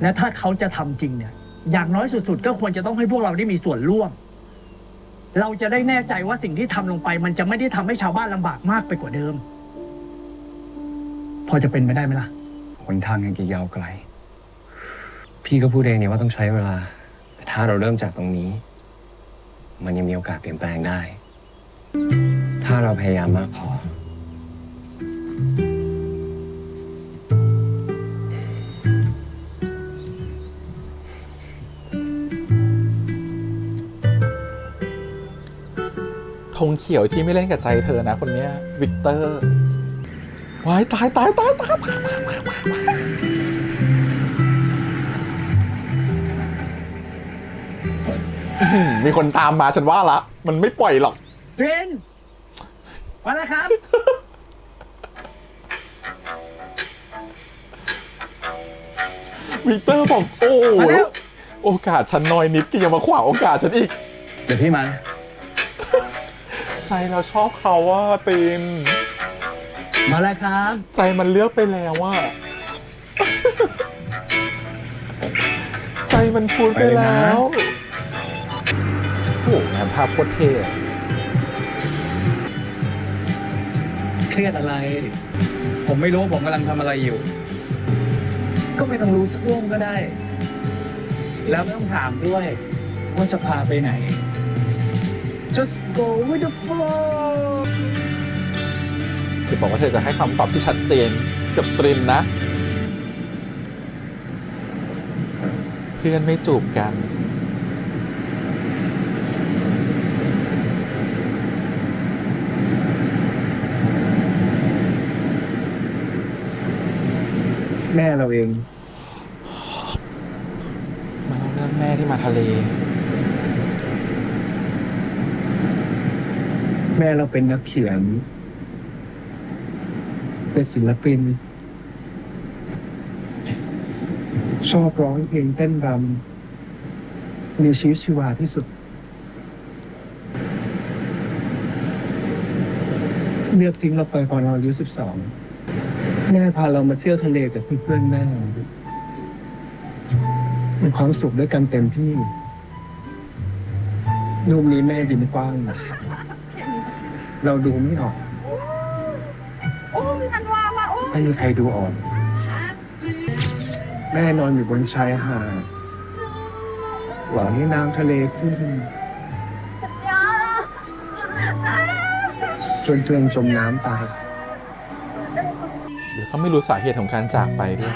และถ้าเขาจะทำจริงเนี่ย อย่างน้อยสุดๆก็ควรจะต้องให้พวกเราได้มีส่วนร่วม เราจะได้แน่ใจว่าสิ่งที่ทำลงไป มันจะไม่ได้ทำให้ชาวบ้านลำบากมากไปกว่าเดิม พอจะเป็นไปได้ไหมล่ะ หนทางยังยาวไกล พี่ก็พูดเองเนี่ยว่าต้องใช้เวลา แต่ถ้าเราเริ่มจากตรงนี้ มันยังมีโอกาสเปลี่ยนแปลงได้ ถ้าเราพยายามมากพอ ธงเขียวที่ไม่เล่นกับใจเธอนะคนเนี้ยวิกเตอร์วายตายมีคนตามมาฉันว่าละ มันไม่ปล่อยหรอก เทรนมาแล้วครับ วิกเตอร์บอกโอ้โอกาสฉันน้อยนิดก็ยังมาขวางโอกาสฉันอีก เดี๋ยวพี่มา ใจเราชอบเขาว่าตีน มาแล้วครับ ใจมันเลือกไปแล้วว่า ใจมันชูนไปแล้ว โอ้โหงานภาพโคตรเท่ เครียดอะไร ผมไม่รู้ผมกำลังทำอะไรอยู่ ก็ไม่ต้องรู้สักร่วงก็ได้ แล้วไม่ต้องถามด้วยว่าจะพาไปไหน just go with the flow จะบอกว่าเธอจะให้คำตอบที่ชัดเจนกับตรินนะ เพื่อนไม่จูบกัน แม่เราเอง มาเล่าเรื่องแม่ที่มาทะเล แม่เราเป็นนักเขียน เป็นศิลปิน ชอบร้องเพลงเต้นรำมีชีวิตชีวาที่สุด เลือกทิ้งเราไปตอนเราอายุ12 แม่พาเรามาเที่ยวทะเลกับเพื่อนๆแม่มีความสุขด้วยกันเต็มที่รูปนี้แม่ดินกว้าง เราดูไม่ออกไม่มีใครดูออก แม่นอนอยู่บนชายหาดหวังให้น้ำทะเลขึ้นจนตัวเองจมน้ำตาย หรือเขาไม่รู้สาเหตุของการจากไปด้วย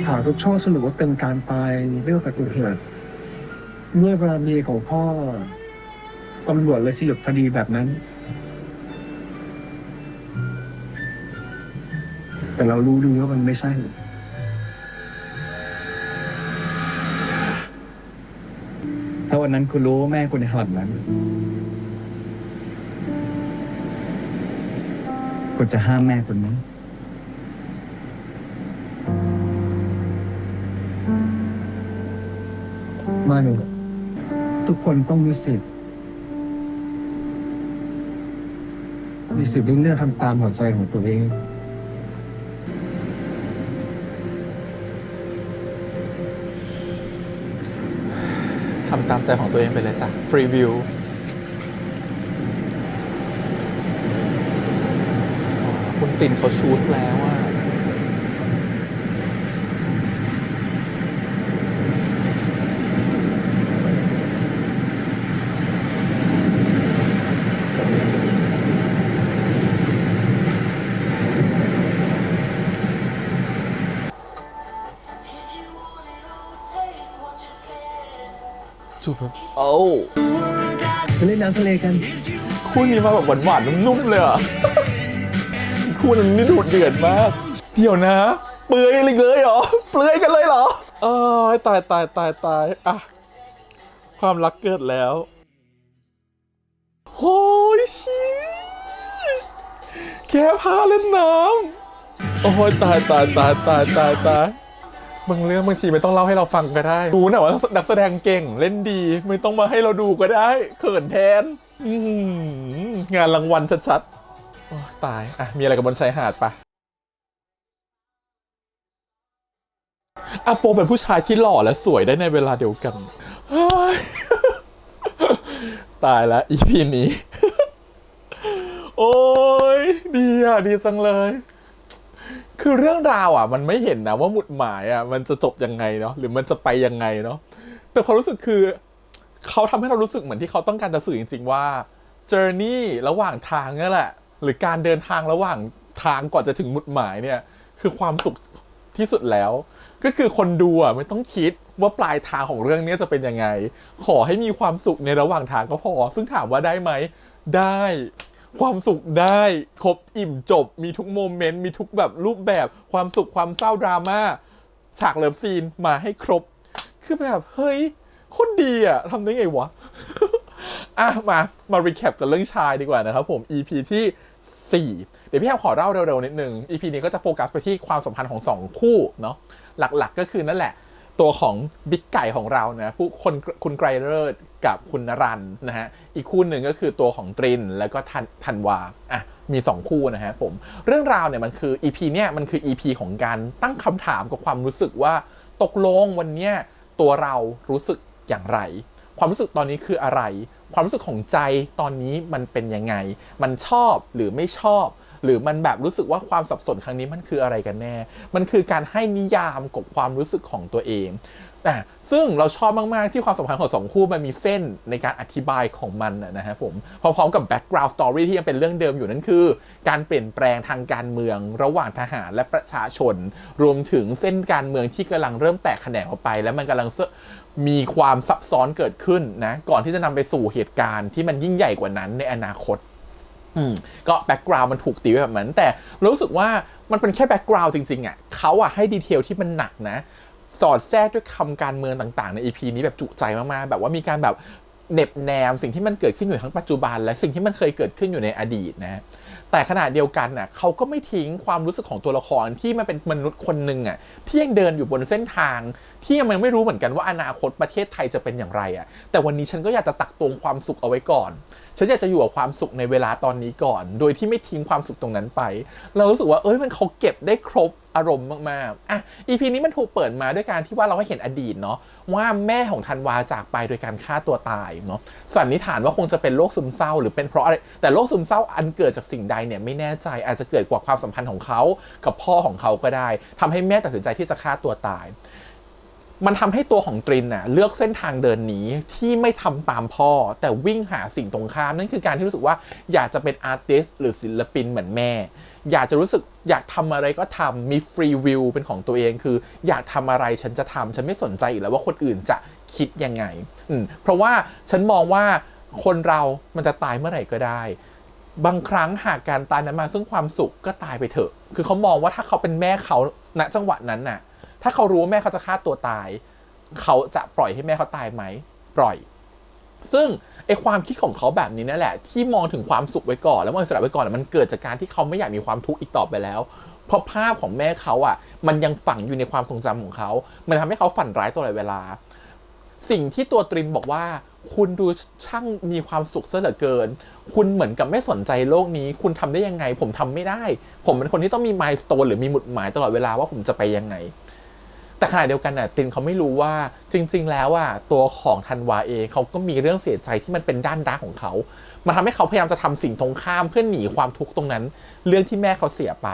ข่าวทุกช่องสรุปว่าเป็นการตายด้วยอุบัติเหตุเมื่อบารมีของพ่อตำรวจเลยสรุปคดีแบบนั้น แต่เรารู้ดีว่ามันไม่ใช่ ถ้าวันนั้นคุณรู้ว่าแม่คุณในขนาดนั้น คุณจะห้ามแม่คุณไหม ไม่ทุกคนต้องมีสิทธิ์เลือกทำตามหัวใจของตัวเอง ทำตามใจของตัวเองไปเลยจ้ะฟรีวิวคุณตินเขาชูสแล้วอ่ะจูบแบบโอ้ ไปเล่นน้ำทะเลกัน คู่นี้มาแบบหวานๆนุ่มๆเลยอ่ะ คู่นั้นนี่ดูดเดือดมาก เดี๋ยวนะ เปลือยเลยเหรอ เปลือยกันเลยเหรอตายอ่ะความรักเกิดแล้วโอ้ยชิแค่พาเล่นน้ำโอ้ยตายบางเรื่องบางทีไม่ต้องเล่าให้เราฟังก็ได้รู้นะว่านักแสดงเก่งเล่นดีไม่ต้องมาให้เราดูก็ได้เขินแทนงานรางวัลชัดๆโอ้ตายอ่ะมีอะไรกับบนชายหาดปะอาโปเป็นผู้ชายที่หล่อและสวยได้ในเวลาเดียวกันตายแล้วอีพีนี้ โอ้ยดีอ่ะดีจังเลยคือเรื่องราวอ่ะมันไม่เห็นนะว่าหมุดหมายอ่ะมันจะจบยังไงเนาะหรือมันจะไปยังไงเนาะแต่ความรู้สึกคือเขาทำให้เรารู้สึกเหมือนที่เขาต้องการจะสื่อจริงๆว่า journey ระหว่างทางนี่แหละหรือการเดินทางระหว่างทางก่อนจะถึงหมุดหมายเนี่ยคือความสุขที่สุดแล้วก็คือคนดูอ่ะไม่ต้องคิดว่าปลายทางของเรื่องนี้จะเป็นยังไงขอให้มีความสุขในระหว่างทางก็พอซึ่งถามว่าได้ไหมได้ความสุขได้ครบอิ่มจบมีทุกโมเมนต์มีทุกแบบรูปแบบความสุขความเศร้าดราม่าฉากเลิฟซีนมาให้ครบคือแบบเฮ้ยโคตรดีอ่ะทำได้ไงวะ อ่ะมารีแคปกันเรื่องชายดีกว่านะครับผม EP ที่4เดี๋ยวพี่แอมขอเล่าเร็วๆนิดนึง EP นี้ก็จะโฟกัสไปที่ความสัมพันธ์ของ2คู่เนาะหลักๆก็คือนั่นแหละตัวของบิ๊กไก่ของเรานะคุณไกรเลิศกับคุณนรันนะฮะอีกคู่หนึ่งก็คือตัวของตรินแล้วก็ธันวาอ่ะมี2คู่นะฮะผมเรื่องราวเนี่ยมันคือ EP เนี่ยมันคือ EP ของการตั้งคำถามกับความรู้สึกว่าตกลงวันเนี้ยตัวเรารู้สึกอย่างไรความรู้สึกตอนนี้คืออะไรความรู้สึกของใจตอนนี้มันเป็นยังไงมันชอบหรือไม่ชอบหรือมันแบบรู้สึกว่าความสับสนครั้งนี้มันคืออะไรกันแน่มันคือการให้นิยามกับความรู้สึกของตัวเองซึ่งเราชอบมากๆที่ความสัมพันธ์ของ2คู่มันมีเส้นในการอธิบายของมันนะฮะผมพร้อมๆกับ background story ที่ยังเป็นเรื่องเดิมอยู่นั่นคือการเปลี่ยนแปลงทางการเมืองระหว่างทหารและประชาชนรวมถึงเส้นการเมืองที่กำลังเริ่มแตกแขนงออกไปและมันกำลังมีความซับซ้อนเกิดขึ้นนะก่อนที่จะนำไปสู่เหตุการณ์ที่มันยิ่งใหญ่กว่านั้นในอนาคตก็แบ็กกราวด์มันถูกตีไว้แบบนั้นแต่รู้สึกว่ามันเป็นแค่แบ็กกราวด์จริงๆอ่ะเขาอ่ะให้ดีเทลที่มันหนักนะสอดแทรกด้วยคำการเมืองต่างๆใน EP นี้แบบจุใจมากๆแบบว่ามีการแบบเน็บแนมสิ่งที่มันเกิดขึ้นอยู่ทั้งปัจจุบันและสิ่งที่มันเคยเกิดขึ้นอยู่ในอดีตนะแต่ขณะเดียวกันน่ะเขาก็ไม่ทิ้งความรู้สึกของตัวละครที่มันเป็นมนุษย์คนหนึ่งอ่ะที่ยังเดินอยู่บนเส้นทางที่ยังไม่รู้เหมือนกันว่าอนาคตประเทศไทยจะเป็นอย่างไรอ่ะแต่วันนี้ฉันก็อยากจะตักตวงความสุขเอาไว้ก่อนฉันอยากจะอยู่กับความสุขในเวลาตอนนี้ก่อนโดยที่ไม่ทิ้งความสุขตรงนั้นไปเรารู้สึกว่ามันเขาเก็บได้ครบอารมณ์มากๆEP นี้มันถูกเปิดมาด้วยการที่ว่าเราให้เห็นอดีตเนาะว่าแม่ของธันวาจากไปโดยการฆ่าตัวตายเนาะสันนิษฐานว่าคงจะเป็นโรคซึมเศร้าหรือเป็นเพราะอะไรแต่โรคซึมเศร้าอันเกิดจากสิ่งใดเนี่ยไม่แน่ใจอาจจะเกิดกว่าความสัมพันธ์ของเขากับพ่อของเขาก็ได้ทำให้แม่ตัดสินใจที่จะฆ่าตัวตาย มันทำให้ตัวของตรินน่ะเลือกเส้นทางเดินหนีที่ไม่ทำตามพ่อแต่วิ่งหาสิ่งตรงข้ามนั่นคือการที่รู้สึกว่าอยากจะเป็นอาร์ติสต์หรือศิลปินเหมือนแม่อยากจะรู้สึกอยากทำอะไรก็ทำมีฟรีวิลเป็นของตัวเองคืออยากทำอะไรฉันจะทำฉันไม่สนใจอีกแล้วว่าคนอื่นจะคิดยังไงเพราะว่าฉันมองว่าคนเรามันจะตายเมื่อไหร่ก็ได้บางครั้งหากการตายนั้นมาซึ่งความสุขก็ตายไปเถอะคือเขามองว่าถ้าเขาเป็นแม่เขาณจังหวะนั้นน่ะถ้าเขารู้ว่าแม่เขาจะฆ่าตัวตายเขาจะปล่อยให้แม่เขาตายไหมปล่อยซึ่งไอความคิดของเขาแบบนี้นั่นแหละที่มองถึงความสุขไว้ก่อนแล้วมองอิสระไว้ก่อนมันเกิดจากการที่เขาไม่อยากมีความทุกข์อีกต่อไปแล้วเพราะภาพของแม่เขาอ่ะมันยังฝังอยู่ในความทรงจำของเขามันทำให้เขาฝันร้ายตลอดเวลาสิ่งที่ตัวตรินบอกว่าคุณดูช่างมีความสุขซะเหลือเกินคุณเหมือนกับไม่สนใจโลกนี้คุณทำได้ยังไงผมทำไม่ได้ผมเป็นคนที่ต้องมีมายสโตนหรือมีหมุดหมายตลอดเวลาว่าผมจะไปยังไงแต่ขณะเดียวกันน่ะตินเขาไม่รู้ว่าจริงๆแล้วอ่ะตัวของธันวาเองเขาก็มีเรื่องเสียใจที่มันเป็นด้านดาร์กของเขามันทำให้เขาพยายามจะทำสิ่งตรงข้ามเพื่อหนีความทุกข์ตรงนั้นเรื่องที่แม่เขาเสียไป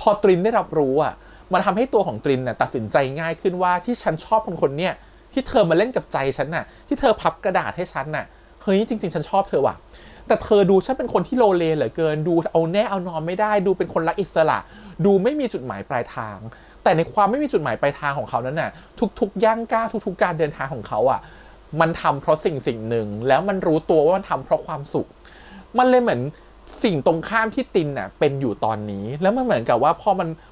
พอตรินได้รับรู้อ่ะมันทำให้ตัวของตรินน่ะตัดสินใจง่ายขึ้นว่าที่ฉันชอบคนเนี้ยที่เธอมาเล่นกับใจฉันน่ะที่เธอพับกระดาษให้ฉันน่ะเฮ้ยจริงๆฉันชอบเธอว่ะแต่เธอดูฉันเป็นคนที่โลเลเหลือเกินดูเอาแน่เอานอนไม่ได้ดูเป็นคนรักอิสระดูไม่มีจุดหมายปลายทางแต่ในความไม่มีจุดหมายปลายทางของเขานั้นน่ะทุกๆย่างก้าวทุกๆการเดินทางของเขาอ่ะมันทำเพราะสิ่งหนึ่งแล้วมันรู้ตัวว่ามันทำเพราะความสุขมันเลยเหมือนสิ่งตรงข้ามที่ตินน่ะเป็นอยู่ตอนนี้แล้วมันเหมือนกับว่า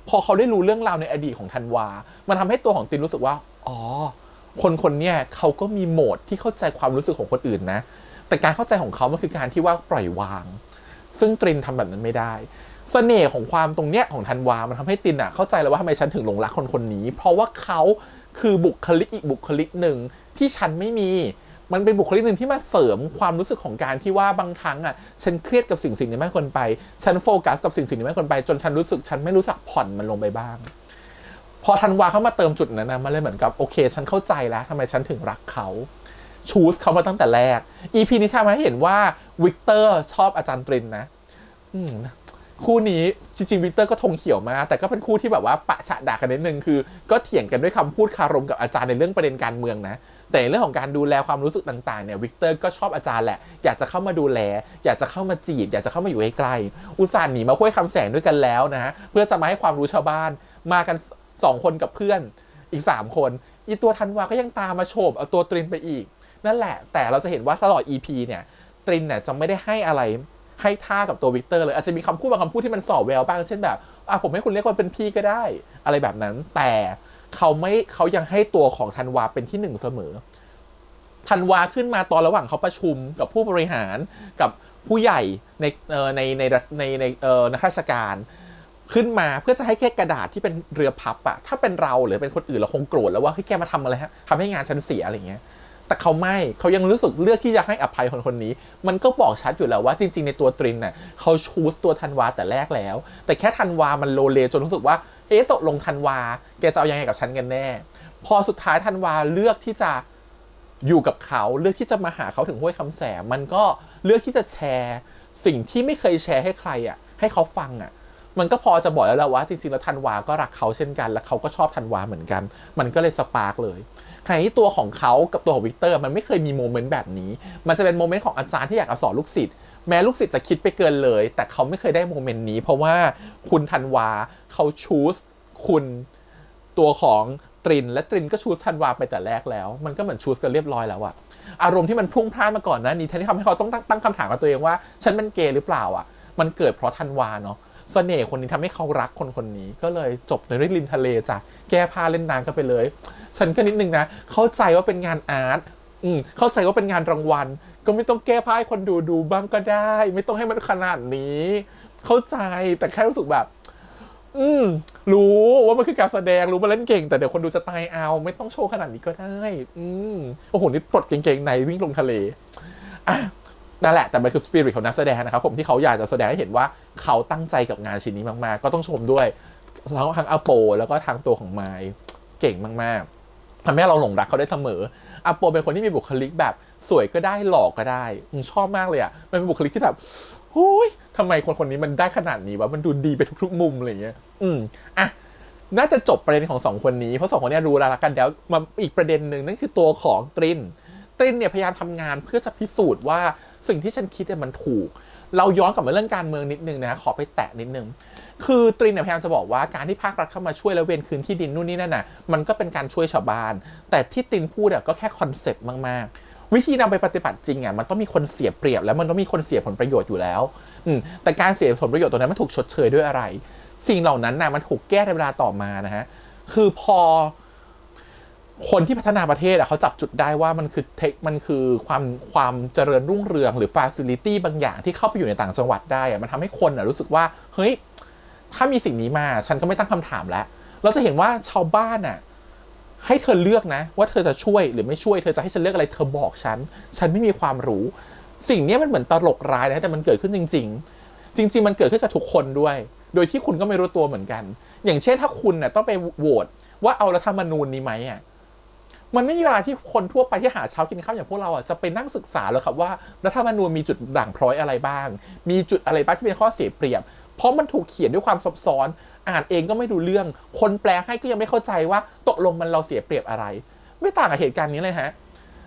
พอเขาได้รู้เรื่องราวในอดีตของธันวามันทำให้ตัวของตินรู้สึกว่าอ๋อคนเนี้ยเขาก็มีโหมดที่เข้าใจความรู้สึกของคนอื่นนะแต่การเข้าใจของเขามันคือการที่ว่าปล่อยวางซึ่งตรินทำแบบนั้นไม่ได้เสน่ห์ของความตรงเนี้ยของธันวามันทำให้ตินอ่ะเข้าใจแล้วว่าทำไมฉันถึงหลงรักคนนี้เพราะว่าเขาคือบุคลิกอีกบุคลิกหนึ่งที่ฉันไม่มีมันเป็นบุคลิกหนึ่งที่มาเสริมความรู้สึกของการที่ว่าบางครั้งอ่ะฉันเครียดกับสิ่งนี้มากเกินไปฉันโฟกัสกับสิ่งนี้มากเกินไปจนฉันรู้สึกฉันไม่รู้จักผ่อนมันลงไปบ้างพอธันวาเข้ามาเติมจุดนั้นนะมันเลยเหมือนกับโอเคฉันเข้าใจแล้วทำไมฉันถึงรักเขาชูสเขามาตั้งแต่แรก EP นี้ทำให้เห็นว่าวิกเตอร์ชอบอาจารย์ตรินนะคู่นี้จริงๆวิกเตอร์ก็ธงเขียวมาแต่ก็เป็นคู่ที่แบบว่าปะฉะด่ากันนิดนึงคือก็เถียงกันด้วยคำพูดคารมกับอาจารย์ในเรื่องประเด็นการเมืองนะแต่ในเรื่องของการดูแลความรู้สึกต่างๆเนี่ยวิกเตอร์ก็ชอบอาจารย์แหละอยากจะเข้ามาดูแลอยากจะเข้ามาจีบอยากจะเข้ามาอยู่ใกล้ๆอุตส่าห์หนีมาห้วยคำแสงด้วยกันแล้วนะฮะเพื่อจะมาให้ความรู้ชาวบ้านมากัน2 คนกับเพื่อนอีก3 คนอีตัวธันวาก็ยังตามมาโฉบเอาตัวตรินไปอีกนั่นแหละแต่เราจะเห็นว่าตลอด EP เนี่ยตรินเนี่ยจะไม่ได้ให้อะไรให้ท่ากับตัววิกเตอร์เลยอาจจะมีคำพูดบางคำพูดที่มันส่อแววบ้างเช่นแบบผมให้คุณเรียกว่าเป็นพี่ก็ได้อะไรแบบนั้นแต่เขายังให้ตัวของธันวาเป็นที่1เสมอธันวาขึ้นมาตอนระหว่างเขาประชุมกับผู้บริหารกับผู้ใหญ่ในนักราชการขึ้นมาเพื่อจะให้แค่กระดาษที่เป็นเรือพับอะถ้าเป็นเราหรือเป็นคนอื่นเราคงโกรธแล้วว่าเฮ้ยแกมาทำอะไรฮะทำให้งานฉันเสียอะไรเงี้ยแต่เขายังรู้สึกเลือกที่จะให้อภัยคนนี้มันก็บอกชัดอยู่แล้วว่าจริงๆในตัวตรินน่ะเขาชูสตัวธันวาแต่แรกแล้วแต่แค่ธันวามันโลเลจนรู้สึกว่าตกลงธันวาแกจะเอายังไงกับฉันกันแน่พอสุดท้ายธันวาเลือกที่จะอยู่กับเขาเลือกที่จะมาหาเขาถึงห้วยคำแสงมันก็เลือกที่จะแชร์สิ่งที่ไม่เคยแชร์ให้ใครอ่ะให้เขาฟังอ่ะมันก็พอจะบอกแล้วว่าจริงๆแล้วธันวาก็รักเขาเช่นกันและเขาก็ชอบธันวาเหมือนกันมันก็เลยสปาร์กเลยขณะที่ตัวของเขากับตัวของวิกเตอร์มันไม่เคยมีโมเมนต์แบบนี้มันจะเป็นโมเมนต์ของอาจารย์ที่อยากสอนลูกศิษย์แม้ลูกศิษย์จะคิดไปเกินเลยแต่เขาไม่เคยได้โมเมนต์นี้เพราะว่าคุณธันวาเขาชูสคุณตัวของตรินและตรินก็ชูสธันวาไปแต่แรกแล้วมันก็เหมือนชูสกันเรียบร้อยแล้วอะอารมณ์ที่มันพุ่งพล่านมาก่อนนะนี่ที่ทำให้เขาต้องตั้งคำถามกับตัวเองว่าฉันเป็นเกย์หรือเปล่าอะมันเกิดเพราะธันวาเนาะเสน่ห์คนนี้ทำให้เขารักคนนี้ก็เลยจบในเรื่องริมทะเลจ้ะแก้ผ้าเล่นน้ำกันไปเลยฉันก็นิดนึงนะเข้าใจว่าเป็นงานอาร์ตเข้าใจว่าเป็นงานรางวัลก็ไม่ต้องแก้ผ้าให้คนดูบ้างก็ได้ไม่ต้องให้มันขนาดนี้เข้าใจแต่แค่รู้สึกแบบรู้ว่ามันคือการแสดงรู้มาเล่นเก่งแต่เดี๋ยวคนดูจะตายเอาไม่ต้องโชว์ขนาดนี้ก็ได้โอ้โหนี่ปลดเก่งๆในวิ่งลงทะเลนั่นแหละแต่มันคือสปิริตของนักแสดงนะครับผมที่เขาอยากจะแสดงให้เห็นว่าเขาตั้งใจกับงานชิ้นนี้มากๆก็ต้องชมด้วยแล้วทางอโปแล้วก็ทางตัวของไมค์เก่งมากๆทำให้เราหลงรักเขาได้เสมออโปเป็นคนที่มีบุคลิกแบบสวยก็ได้หล่อก็ได้ชอบมากเลยอ่ะมันเป็นบุคลิกที่แบบโอ้ยทำไมคนนี้มันได้ขนาดนี้วะมันดูดีไปทุกๆมุมอะไรอย่างเงี้ย น่าจะจบประเด็นของ2คนนี้เพราะ2คนนี้รู้แล้วกันแล้วมาอีกประเด็นหนึ่งนั่นคือตัวของตรินเนี่ยพยายามทำงานเพื่อจะพิสูจน์ว่าสิ่งที่ฉันคิดเนี่ยมันถูกเราย้อนกลับมาเรื่องการเมืองนิดนึงนะขอไปแตะนิดนึงคือตรินเนี่ยพยายามจะบอกว่าการที่ภาครัฐเข้ามาช่วยแล้วเวรคืนที่ดินนู่นนี่นั่นน่ะมันก็เป็นการช่วยชาวบ้านแต่ที่ตรินพูดก็แค่คอนเซปต์มากๆวิธีนำไปปฏิบัติจริงมันต้องมีคนเสียเปรียบแล้วมันต้องมีคนเสียผลประโยชน์อยู่แล้วแต่การเสียผลประโยชน์ตรงนั้นมันถูกชดเชยด้วยอะไรสิ่งเหล่านั้นมันถูกแก้ในเวลาต่อมานะฮะคือพอคนที่พัฒนาประเทศเขาจับจุดได้ว่ามันคือความเจริญรุ่งเรืองหรือฟาซิลิตี้บางอย่างที่เข้าไปอยู่ในต่างจังหวัดได้มันทำให้คนรู้สึกว่าเฮ้ยถ้ามีสิ่งนี้มาฉันก็ไม่ตั้งคำถามแล้วเราจะเห็นว่าชาวบ้านให้เธอเลือกนะว่าเธอจะช่วยหรือไม่ช่วยเธอจะให้ฉันเลือกอะไรเธอบอกฉันไม่มีความรู้สิ่งนี้มันเหมือนตลกร้ายนะแต่มันเกิดขึ้นจริงๆมันเกิดขึ้นกับทุกคนด้วยโดยที่คุณก็ไม่รู้ตัวเหมือนกันอย่างเช่นถ้าคุณต้องไปโหวตว่าเอารัฐธรรมนูญนี้ไหมมันไม่มีเวลาที่คนทั่วไปที่หาเช้ากินข้าวอย่างพวกเราจะไปนั่งศึกษาแล้วครับว่ารัฐธรรมนูญมีจุดด่างพร้อยอะไรบ้างมีจุดอะไรบ้างที่เป็นข้อเสียเปรียบเพราะมันถูกเขียนด้วยความซับซ้อนอ่านเองก็ไม่ดูเรื่องคนแปลให้ก็ยังไม่เข้าใจว่าตกลงมันเราเสียเปรียบอะไรไม่ต่างกับเหตุการณ์นี้เลยฮะ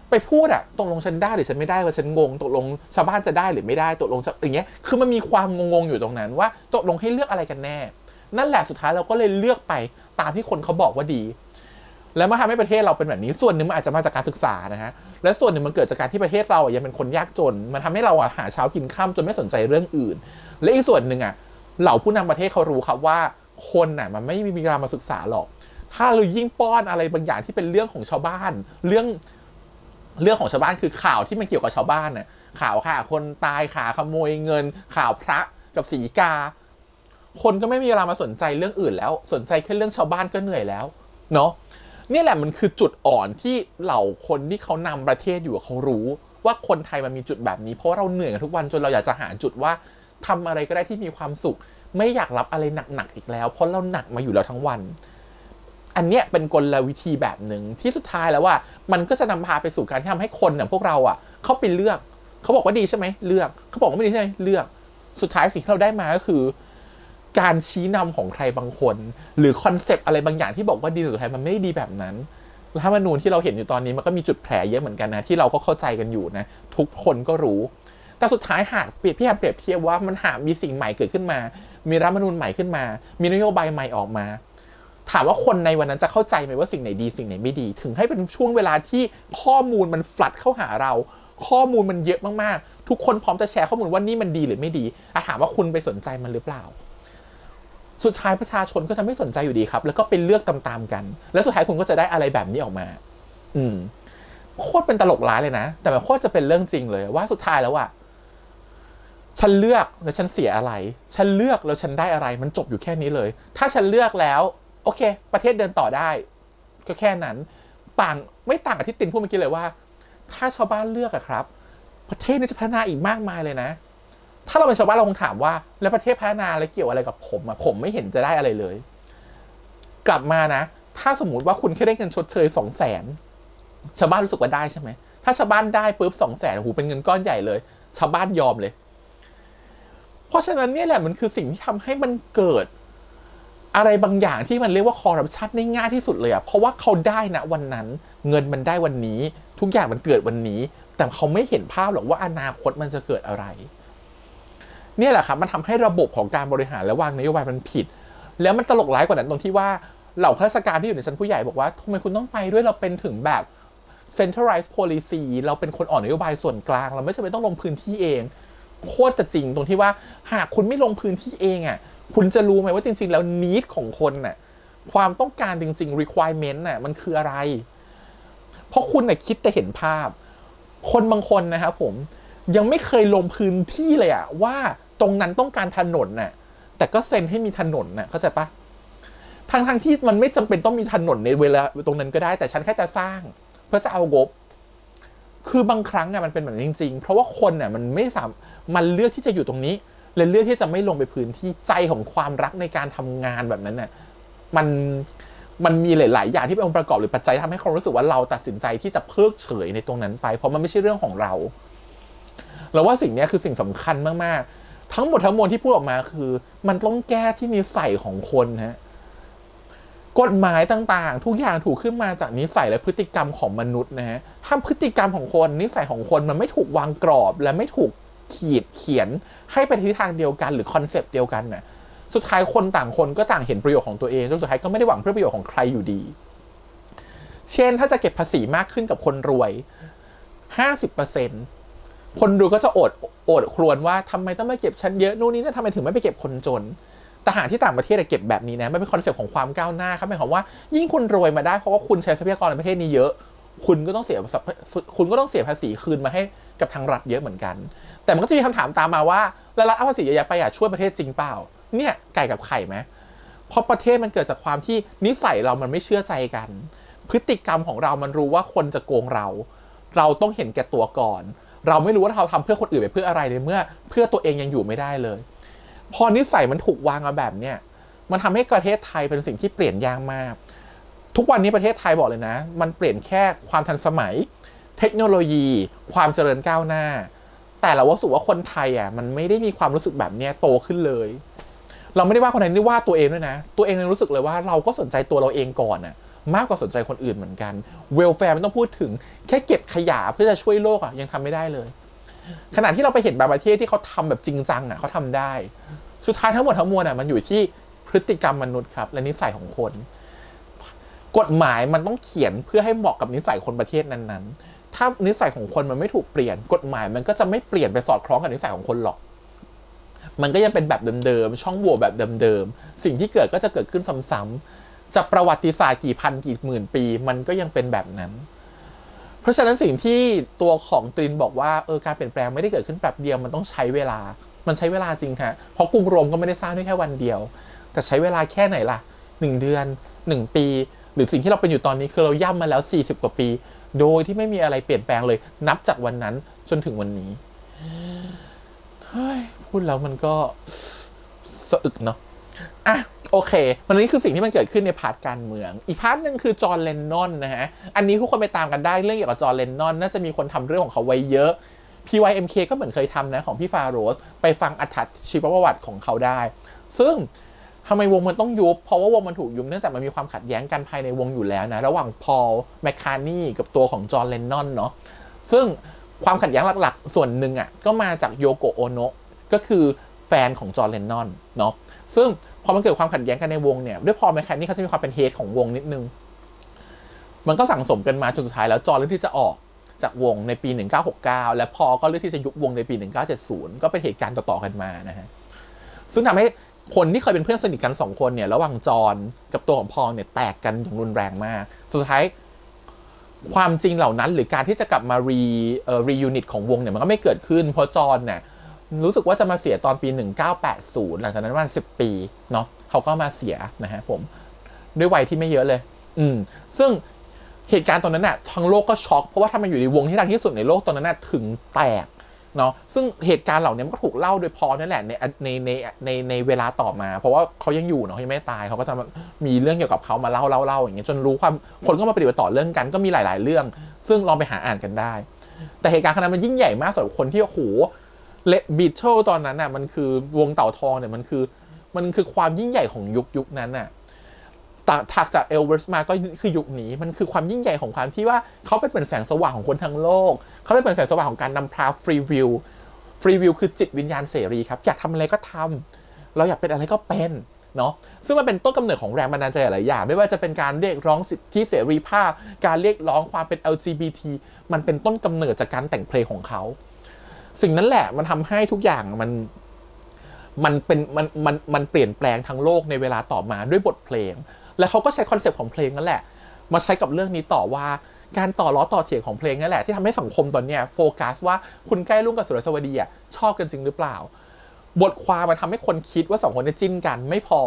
ไปพูดตกลงฉันได้หรือฉันไม่ได้ว่าฉันงงตกลงชาวบ้านจะได้หรือไม่ได้ตกลงอย่างเงี้ยคือมันมีความงงๆอยู่ตรงนั้นว่าตกลงให้เลือกอะไรกันแน่นั่นแหละสุดท้ายเราก็เลยเลือกไปตามที่คนเขาบอกว่าดีแล้วมาทำให้ประเทศเราเป็นแบบนี้ส่วนหนึ่งมันอาจจะมาจากการศึกษานะฮะและส่วนหนึ่งมันเกิดจากการที่ประเทศเรายังเป็นคนยากจนมันทำให้เราหาเช้ากินค่ำจนไม่สนใจเรื่องอื่นและอีกส่วนหนึ่งเหล่าผู้นำประเทศเขารู้ครับว่าคนมันไม่มีเวลามาศึกษาหรอกถ้าเรายิ่งป้อนอะไรบางอย่างที่เป็นเรื่องของชาวบ้านเรื่องของชาวบ้านคือข่าวที่มันเกี่ยวกับชาวบ้านข่าวคนตายข่าวขโมยเงินข่าวพระกับศรีกาคนก็ไม่มีเวลามาสนใจเรื่องอื่นแล้วสนใจแค่เรื่องชาวบ้านก็เหนื่อยแล้วเนาะนี่แหละมันคือจุดอ่อนที่เหล่าคนที่เขานำประเทศอยู่เขารู้ว่าคนไทยมันมีจุดแบบนี้เพราะเราเหนื่อยกันทุกวันจนเราอยากจะหาจุดว่าทำอะไรก็ได้ที่มีความสุขไม่อยากรับอะไรหนักๆอีกแล้วเพราะเราหนักมาอยู่แล้วทั้งวันอันเนี้ยเป็นกลวิธีแบบหนึ่งที่สุดท้ายแล้วว่ามันก็จะนำพาไปสู่การที่ทำให้คนพวกเราเข้าไปเลือกเขาบอกว่าดีใช่ไหมเลือกเขาบอกว่าไม่ดีใช่ไหมเลือกสุดท้ายสิ่งที่เราได้มาก็คือการชี้นำของใครบางคนหรือคอนเซปต์อะไรบางอย่างที่บอกว่าดีสุดท้ายมันไม่ดีแบบนั้นรัฐธรรมนูญที่เราเห็นอยู่ตอนนี้มันก็มีจุดแผลเยอะเหมือนกันนะที่เราก็เข้าใจกันอยู่นะทุกคนก็รู้แต่สุดท้ายหากเปรียบเทียบว่ามันหากมีสิ่งใหม่เกิดขึ้นมามีรัฐธรรมนูญใหม่ขึ้นมามีนโยบายใหม่ออกมาถามว่าคนในวันนั้นจะเข้าใจไหมว่าสิ่งไหนดีสิ่งไหนไม่ดีถึงให้เป็นช่วงเวลาที่ข้อมูลมันฟลัดเข้าหาเราข้อมูลมันเยอะมากๆทุกคนพร้อมจะแชร์ข้อมูลว่านี่มันดีหรือไม่ดีถามว่าคุณไปสนใจมันหรือเปล่าสุดท้ายประชาชนก็จะไม่สนใจอยู่ดีครับแล้วก็เป็นเลือกตามๆกันแล้วสุดท้ายคุณก็จะได้อะไรแบบนี้ออกมาโคตรเป็นตลกร้ายเลยนะแต่มันโคตรจะเป็นเรื่องจริงเลยว่าสุดท้ายแล้วฉันเลือกแล้วฉันเสียอะไรฉันเลือกแล้วฉันได้อะไรมันจบอยู่แค่นี้เลยถ้าฉันเลือกแล้วโอเคประเทศเดินต่อได้ก็แค่นั้นไม่ต่างกับที่ตินพูดเมื่อกี้เลยว่าถ้าชาวบ้านเลือกครับประเทศนี้จะพัฒนาอีกมากมายเลยนะถ้าเราเป็นชาวบ้านเราคงถามว่าแล้วประเทศพัฒนาแล้วเกี่ยวอะไรกับผมไม่เห็นจะได้อะไรเลยกลับมานะถ้าสมมุติว่าคุณแค่ได้เงินชดเชย 200,000 ชาวบ้านรู้สึกว่าได้ใช่ไหมถ้าชาวบ้านได้ปุ๊บ 200,000 เป็นเงินก้อนใหญ่เลยชาวบ้านยอมเลยเพราะฉะนั้นเนี่ยแหละมันคือสิ่งที่ทำให้มันเกิดอะไรบางอย่างที่มันเรียกว่าคอร์รัปชันได้ง่ายที่สุดเลยเพราะว่าเขาได้นะวันนั้นเงินมันได้วันนี้ทุกอย่างมันเกิดวันนี้แต่เขาไม่เห็นภาพหรอกว่าอนาคตมันจะเกิดอะไรเนี่ยแหละครับมันทำให้ระบบของการบริหารและวางนโยบายมันผิดแล้วมันตลกร้ายกว่านั้นตรงที่ว่าเหล่าข้าราชการที่อยู่ในชั้นผู้ใหญ่บอกว่าทำไมคุณต้องไปด้วยเราเป็นถึงแบบ centralized policy เราเป็นคนออกนโยบายส่วนกลางเราไม่จำเป็นต้องลงพื้นที่เองโคตรจะจริงตรงที่ว่าหากคุณไม่ลงพื้นที่เองคุณจะรู้ไหมว่าจริงๆแล้ว need ของคนความต้องการจริงๆ requirement มันคืออะไรเพราะคุณคิดแต่เห็นภาพคนบางคนนะครับผมยังไม่เคยลงพื้นที่เลยว่าตรงนั้นต้องการถนนแต่ก็เซ็นให้มีถนนเข้าใจปะทั้งที่มันไม่จำเป็นต้องมีถนนในเวลาตรงนั้นก็ได้แต่ฉันแค่จะสร้างเพื่อจะเอางบคือบางครั้งมันเป็นแบบนี้จริงๆเพราะว่าคนมันไม่สามมันเลือกที่จะอยู่ตรงนี้และเลือกที่จะไม่ลงไปพื้นที่ใจของความรักในการทำงานแบบนั้นมันมีหลายๆอย่างที่เป็นองค์ประกอบหรือปัจจัยทำให้คนรู้สึกว่าเราตัดสินใจที่จะเพิกเฉยในตรงนั้นไปเพราะมันไม่ใช่เรื่องของเราเราว่าสิ่งนี้คือสิ่งสำคัญมากๆทั้งหมดทั้งมวลที่พูดออกมาคือมันต้องแก้ที่นิสัยของคน กฎหมายต่างๆทุกอย่างถูกขึ้นมาจากนิสัยและพฤติกรรมของมนุษย์นะฮะถ้าพฤติกรรมของคนนิสัยของคนมันไม่ถูกวางกรอบและไม่ถูกเขียนให้ไปทิศทางเดียวกันหรือคอนเซปต์เดียวกันน่ะสุดท้ายคนต่างคนก็ต่างเห็นประโยชน์ของตัวเองจนสุดท้ายก็ไม่ได้หวังเพื่อประโยชน์ของใครอยู่ดีเช่นถ้าจะเก็บภาษีมากขึ้นกับคนรวย 50% คนรวยก็จะโอดครวญว่าทำไมต้องมาเก็บชั้นเยอะนู่นนี่นั่นทำไมถึงไม่ไปเก็บคนจนทหารที่ต่างประเทศเก็บแบบนี้นะมันเป็นคอนเซปต์ของความก้าวหน้าครับหมายความว่ายิ่งคุณรวยมาได้เพราะว่าคุณใช้ทรัพยากรในประเทศนี้เยอะคุณก็ต้องเสียภาษีคืนมาให้กับทางรัฐเยอะเหมือนกันแต่มันก็จะมีคำถามตามมาว่าแล้วรัฐเอาภาษีเยอะๆไปช่วยประเทศจริงเปล่าเนี่ยไก่กับไข่ไหมเพราะประเทศมันเกิดจากความที่นิสัยเรามันไม่เชื่อใจกันพฤติกรรมของเรามันรู้ว่าคนจะโกงเราต้องเห็นแก่ตัวก่อนเราไม่รู้ว่าเราทำเพื่อคนอื่นไปเพื่ออะไรในเมื่อเพื่อตัวเองยังอยู่ไม่ได้เลยพอนิสัยมันถูกวางมาแบบเนี้ยมันทำให้ประเทศไทยเป็นสิ่งที่เปลี่ยนยากมากทุกวันนี้ประเทศไทยบอกเลยนะมันเปลี่ยนแค่ความทันสมัยเทคโนโลยีความเจริญก้าวหน้าแต่เรารู้สึกว่าคนไทยมันไม่ได้มีความรู้สึกแบบนี้โตขึ้นเลยเราไม่ได้ว่าคนไหนนี่ว่าตัวเองด้วยนะตัวเองรู้สึกเลยว่าเราก็สนใจตัวเราเองก่อนมากกว่าสนใจคนอื่นเหมือนกันเวลแฟร์ไม่ต้องพูดถึงแค่เก็บขยะเพื่อจะช่วยโลกยังทำไม่ได้เลยขณะที่เราไปเห็นบางประเทศที่เขาทำแบบจริงจังเขาทำได้สุดท้ายทั้งหมดทั้งมวลมันอยู่ที่พฤติกรรมมนุษย์ครับและนิสัยของคนกฎหมายมันต้องเขียนเพื่อให้เหมาะกับนิสัยคนประเทศนั้นๆถ้านิสัยของคนมันไม่ถูกเปลี่ยนกฎหมายมันก็จะไม่เปลี่ยนไปสอดคล้องกับนิสัยของคนหรอกมันก็ยังเป็นแบบเดิมๆช่องโหว่แบบเดิมๆสิ่งที่เกิดก็จะเกิดขึ้นซ้ำๆจะประวัติศาสตร์กี่พันกี่หมื่นปีมันก็ยังเป็นแบบนั้นเพราะฉะนั้นสิ่งที่ตัวของตรินบอกว่าการเปลี่ยนแปลงไม่ได้เกิดขึ้นแป๊บเดียวมันต้องใช้เวลามันใช้เวลาจริงฮะเพราะกรุงโรมก็ไม่ได้สร้างได้แค่วันเดียวแต่ใช้เวลาแค่ไหนล่ะ1 เดือน1 ปีหรือสิ่งที่เราเป็นอยู่ตอนนี้คือเราย่ำมาแล้ว40 กว่าปีโดยที่ไม่มีอะไรเปลี่ยนแปลงเลยนับจากวันนั้นจนถึงวันนี้เฮ้ยพูดแล้วมันก็สะอึกเนาะโอเควันนี้คือสิ่งที่มันเกิดขึ้นในพาร์ทการเมืองอีกพาร์ทนึงคือจอห์นเลนนอนนะฮะอันนี้ทุกคนไปตามกันได้เรื่องเกี่ยวกับจอห์นเลนนอนน่าจะมีคนทำเรื่องของเขาไว้เยอะ PYMK ก็เหมือนเคยทำนะของพี่ฟาโรสไปฟังอรรถชีวประวัติของเขาได้ซึ่งทำไมวงมันต้องยุบเพราะว่าวงมันถูกยุบเนื่องจากมันมีความขัดแย้งกันภายในวงอยู่แล้วนะระหว่างพอลแมคคาร์นีกับตัวของจอห์นเลนนอนเนาะซึ่งความขัดแย้งหลักๆส่วนหนึ่งก็มาจากโยโกโอโนะก็คือแฟนของจอห์นเลนนอนเนาะซึ่งพอมันเกิดความขัดแย้งกันในวงเนี่ยด้วยพอลแมคคาร์นีเขาจะมีความเป็นเฮดของวงนิดนึงมันก็สั่งสมกันมาจนสุดท้ายแล้วจอห์นเลือกที่จะออกจากวงในปี1969และพอก็เลือกที่จะยุบวงในปี1970ก็เป็นเหตุการณ์ต่อๆกันมานะฮะซึ่งทำให้คนที่เคยเป็นเพื่อนสนิทกัน2 คนเนี่ยระหว่างจอห์นกับตัวของพอลเนี่ยแตกกันอย่างรุนแรงมากสุดท้ายความจริงเหล่านั้นหรือการที่จะกลับมารียูนิตของวงเนี่ยมันก็ไม่เกิดขึ้นเพราะจอห์นเนี่ยรู้สึกว่าจะมาเสียตอนปี1980หลังจากนั้นประมาณ10 ปีเนาะเขาก็มาเสียนะฮะผมด้วยวัยที่ไม่เยอะเลยซึ่งเหตุการณ์ตอนนั้นทั้งโลกก็ช็อกเพราะว่าถ้ามันอยู่ในวงที่ดังที่สุดในโลกตอนนั้นถึงแตกเนาะซึ่งเหตุการณ์เหล่านี้มันก็ถูกเล่าโดยพอนั่นแหละในเวลาต่อมาเพราะว่าเขายังอยู่เนาะเขายังไม่ตายเขาก็จะมีเรื่องเกี่ยวกับเขามาเล่าอย่างเงี้ยจนรู้ความคนก็มาปฏิบัติต่อเรื่องกันก็มีหลายๆเรื่องซึ่งลองไปหาอ่านกันได้แต่เหตุการณ์ครั้งนั้นมันยิ่งใหญ่มากสำหรับคนที่โอ้โหบีทเทิลตอนนั้นมันคือวงเต่าทองเนี่ยมันคือความยิ่งใหญ่ของยุคนั้นถัดจากเอลวิสมาก็คือยุคนี้มันคือความยิ่งใหญ่ของความที่ว่าเขาเป็นเหมือนแสงสว่างของคนทั้งโลกเขาเป็นเหมือนแสงสว่างของการนำพาฟรีวิวคือจิตวิญญาณเสรีครับอยากทำอะไรก็ทำเราอยากเป็นอะไรก็เป็นเนาะซึ่งมันเป็นต้นกำเนิดของแรงบันดาลใจหลายอย่างไม่ว่าจะเป็นการเรียกร้องสิทธิเสรีภาพการเรียกร้องความเป็น LGBT มันเป็นต้นกำเนิดจากการแต่งเพลงของเขาสิ่งนั้นแหละมันทำให้ทุกอย่างมันเปลี่ยนแปลงทั้งโลกในเวลาต่อมาด้วยบทเพลงแล้วเขาก็ใช้คอนเซปต์ของเพลงนั่นแหละมาใช้กับเรื่องนี้ต่อว่าการต่อล้อต่อเถียงของเพลงนั่นแหละที่ทำให้สังคมตอนนี้โฟกัสว่าคุณใกล้รุ่งกับสุรสวดีชอบกันจริงหรือเปล่าบทความมันทำให้คนคิดว่า2 คนนี้จิ้นกันไม่พอ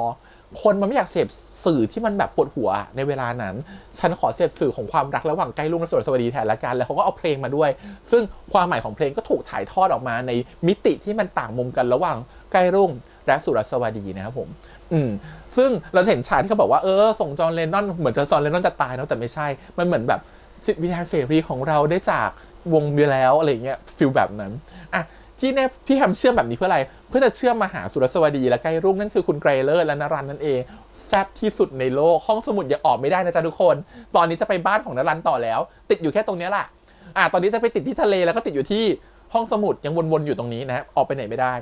คนมันไม่อยากเสพสื่อที่มันแบบปวดหัวในเวลานั้นฉันขอเสพสื่อของความรักระหว่างใกล้รุ่งและสุรสวดีแทนละกันแล้วเขาก็เอาเพลงมาด้วยซึ่งความหมายของเพลงก็ถูกถ่ายทอดออกมาในมิติที่มันต่างมุมกันระหว่างใกล้รุ่งและสุรสวดีนะครับผมซึ่งเราเห็นฉากที่เขาบอกว่าส่งจอห์นเลนนอนเหมือนจอห์นเลนนอนจะตายเนาะแต่ไม่ใช่มันเหมือนแบบจิตวิญญาณเสรีของเราได้จากวงไปแล้วอะไรเงี้ยฟีลแบบนั้น พี่แฮมเชื่อมแบบนี้เพื่ออะไรเพื่อจะเชื่อมมาหาสุรสวดีและไกรรุ่งนั่นคือคุณไกรเลิศและนรันนั่นเองแซ่บที่สุดในโลกห้องสมุดยังออกไม่ได้นะจ๊ะทุกคนตอนนี้จะไปบ้านของนรันต่อแล้วติดอยู่แค่ตรงนี้แหละตอนนี้จะไปติดที่ทะเลแล้วก็ติดอยู่ที่ห้องสมุดยังวนๆอยู่ตรงนี้นะออกไปไหนไม่ได้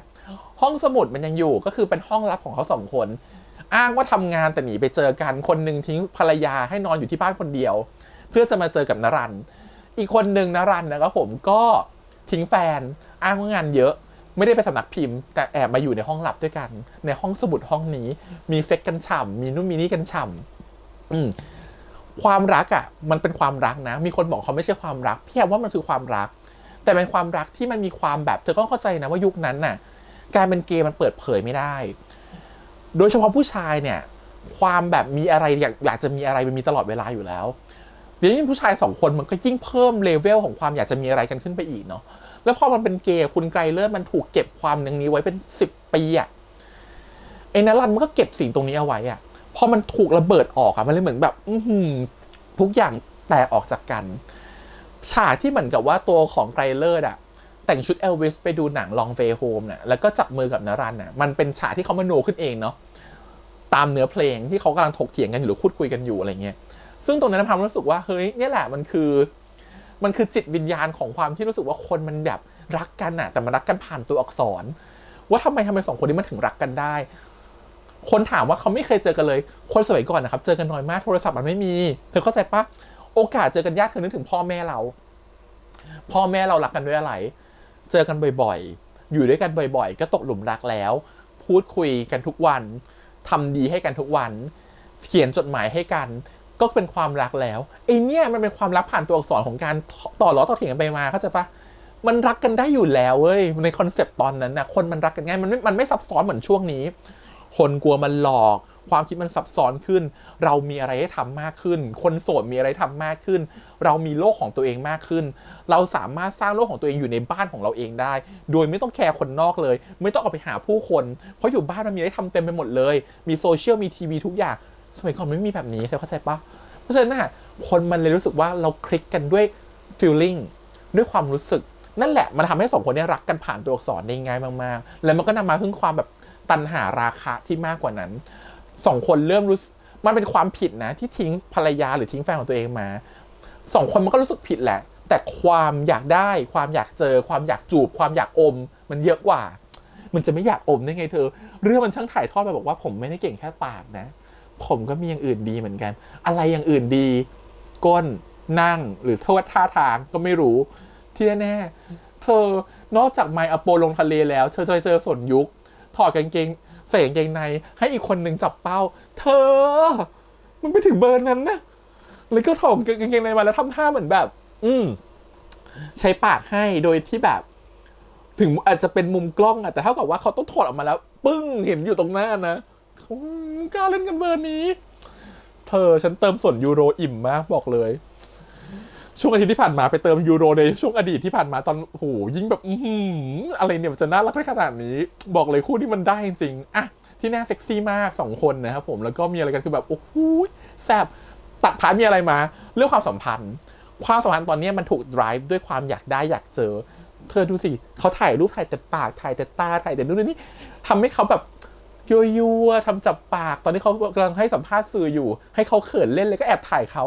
ห้องสมุดมันยังอยู่ก็คือเป็นห้องลับของเขา2 คนอ้างว่าทำงานแต่หนีไปเจอกันคนหนึ่งทิ้งภรรยาให้นอนอยู่ที่บ้านคนเดียวเพื่อจะมาเจอกับนรันอีกคนหนึ่งนรันนะครับผมก็ทิ้งแฟนอ้างว่างานเยอะไม่ได้ไปสำนักพิมพ์แต่แอบมาอยู่ในห้องลับด้วยกันในห้องสมุดห้องนี้มีเซ็กกันฉ่ำมีนู่นมีนี่กันฉ่ำความรักมันเป็นความรักนะมีคนบอกเขาไม่ใช่ความรักพี่แอบว่ามันคือความรักแต่เป็นความรักที่มันมีความแบบเธอก็เข้าใจนะว่ายุคนั้นน่ะการเป็นเกย์มันเปิดเผยไม่ได้โดยเฉพาะผู้ชายเนี่ยความแบบมีอะไรอยากจะมีอะไรมันมีตลอดเวลาอยู่แล้วเดี๋ยวนี้ผู้ชาย2 คนมันก็ยิ่งเพิ่มเลเวลของความอยากจะมีอะไรกันขึ้นไปอีกเนาะแล้วพอมันเป็นเกย์คุณไกรเลิศมันถูกเก็บความอย่างนี้ไว้เป็น10 ปีไอ้นรันมันก็เก็บสิ่งตรงนี้เอาไว้พอมันถูกระเบิดออกมันเลยเหมือนแบบทุกอย่างแตกออกจากกันฉากที่เหมือนกับว่าตัวของไกรเลิศแต่งชุดเอลวิสไปดูหนัง Long Way Home แล้วก็จับมือกับนรันมันเป็นฉากที่เขามโนขึ้นเองเนาะตามเนื้อเพลงที่เขากำลังถกเถียงกันอยู่หรือพูดคุยกันอยู่อะไรเงี้ยซึ่งตรงนั้นทำให้รู้สึกว่าเฮ้ยเนี่ยแหละมันคือจิตวิญญาณของความที่รู้สึกว่าคนมันแบบรักกันแต่มันรักกันผ่านตัวอักษรว่าทำไม2 คนนี้มันถึงรักกันได้คนถามว่าเขาไม่เคยเจอกันเลยคนสมัยก่อนนะครับเจอกันน้อยมากโทรศัพท์มันไม่มีเธอเข้าใจปะโอกาสเจอกันยากคือนึกถึงพ่อแม่เรารักกันด้วยอะไรเจอกันบ่อยๆอยู่ด้วยกันบ่อยๆก็ตกหลุมรักแล้วพูดคุยกันทุกวันทำดีให้กันทุกวันเขียนจดหมายให้กันก็เป็นความรักแล้วไอ้เนี่ยมันเป็นความรักผ่านตัวอักษรของการต่อล้อต่อเถียงกันไปมาเข้าใจปะมันรักกันได้อยู่แล้วเว้ยในคอนเซปต์ตอนนั้นคนมันรักกันง่ายมันไม่ซับซ้อนเหมือนช่วงนี้คนกลัวมันหลอกความคิดมันซับซ้อนขึ้นเรามีอะไรให้ทำมากขึ้นคนโสดมีอะไรทำมากขึ้นเรามีโลกของตัวเองมากขึ้นเราสามารถสร้างโลกของตัวเองอยู่ในบ้านของเราเองได้โดยไม่ต้องแคร์คนนอกเลยไม่ต้องออกไปหาผู้คนเพราะอยู่บ้านมันมีอะไรทำเต็มไปหมดเลยมีโซเชียลมีทีวีทุกอย่างสมัยก่อนไม่มีแบบนี้เธอเข้าใจปะเพราะฉะนั้นคนมันเลยรู้สึกว่าเราคลิกกันด้วย feeling ด้วยความรู้สึกนั่นแหละมันทำให้2 คนนี้รักกันผ่านตัวอักษรได้ง่ายมากๆแล้วมันก็นำมาซึ่งความแบบตัณหาราคะที่มากกว่านั้น2 คนเริ่มรู้มันเป็นความผิดนะที่ทิ้งภรรยาหรือทิ้งแฟนของตัวเองมา2 คนมันก็รู้สึกผิดแหละแต่ความอยากได้ความอยากเจอความอยากจูบความอยากอมมันเยอะกว่ามันจะไม่อยากอมได้ไงเธอเรื่องมันช่างถ่ายทอดไปบอกว่าผมไม่ได้เก่งแค่ปากนะผมก็มีอย่างอื่นดีเหมือนกันอะไรอย่างอื่นดีก้นนั่งหรือท่าทางก็ไม่รู้ที่แน่ๆเธอนอกจากไมค์อโปลงทะเลแล้วเธอจะเจอสนยุคถอดกางเกงใส่กางเกงในให้อีกคนหนึ่งจับเป้าเธอมันไปถึงเบอร์นั้นนะแล้วก็ถอดกางเกงในมาแล้วทำท่าเหมือนแบบใช้ปากให้โดยที่แบบถึงอาจจะเป็นมุมกล้องแต่เท่ากับว่าเขาต้องถอดออกมาแล้วปึ้งเห็นอยู่ตรงหน้านะกล้าเล่นกันเบอร์นี้เธอฉันเติมส่วนยูโรอิ่มมากบอกเลยช่วงอาทิตย์ที่ผ่านมาไปเติมยูโรในช่วงอดีตที่ผ่านมาตอนโหยิ่งแบบอะไรเนี่ยมันจะน่ารักได้ขนาดนี้บอกเลยคู่นี้มันได้จริงๆที่น่าเซ็กซี่มาก2 คนนะครับผมแล้วก็มีอะไรกันคือแบบโอ้โหแซ่บตัดผ่านมีอะไรมาเรื่องความสัมพันธ์ตอนนี้มันถูก drive ด้วยความอยากได้อยากเจอเธอดูสิเขาถ่ายรูปถ่ายแต่ปากถ่ายแต่ตาถ่ายแต่นู่นนี่ทำให้เขาแบบยัวทำจับปากตอนนี้เขากำลังให้สัมภาษณ์สื่ออยู่ให้เขาเขินเล่นเลยก็แอบถ่ายเขา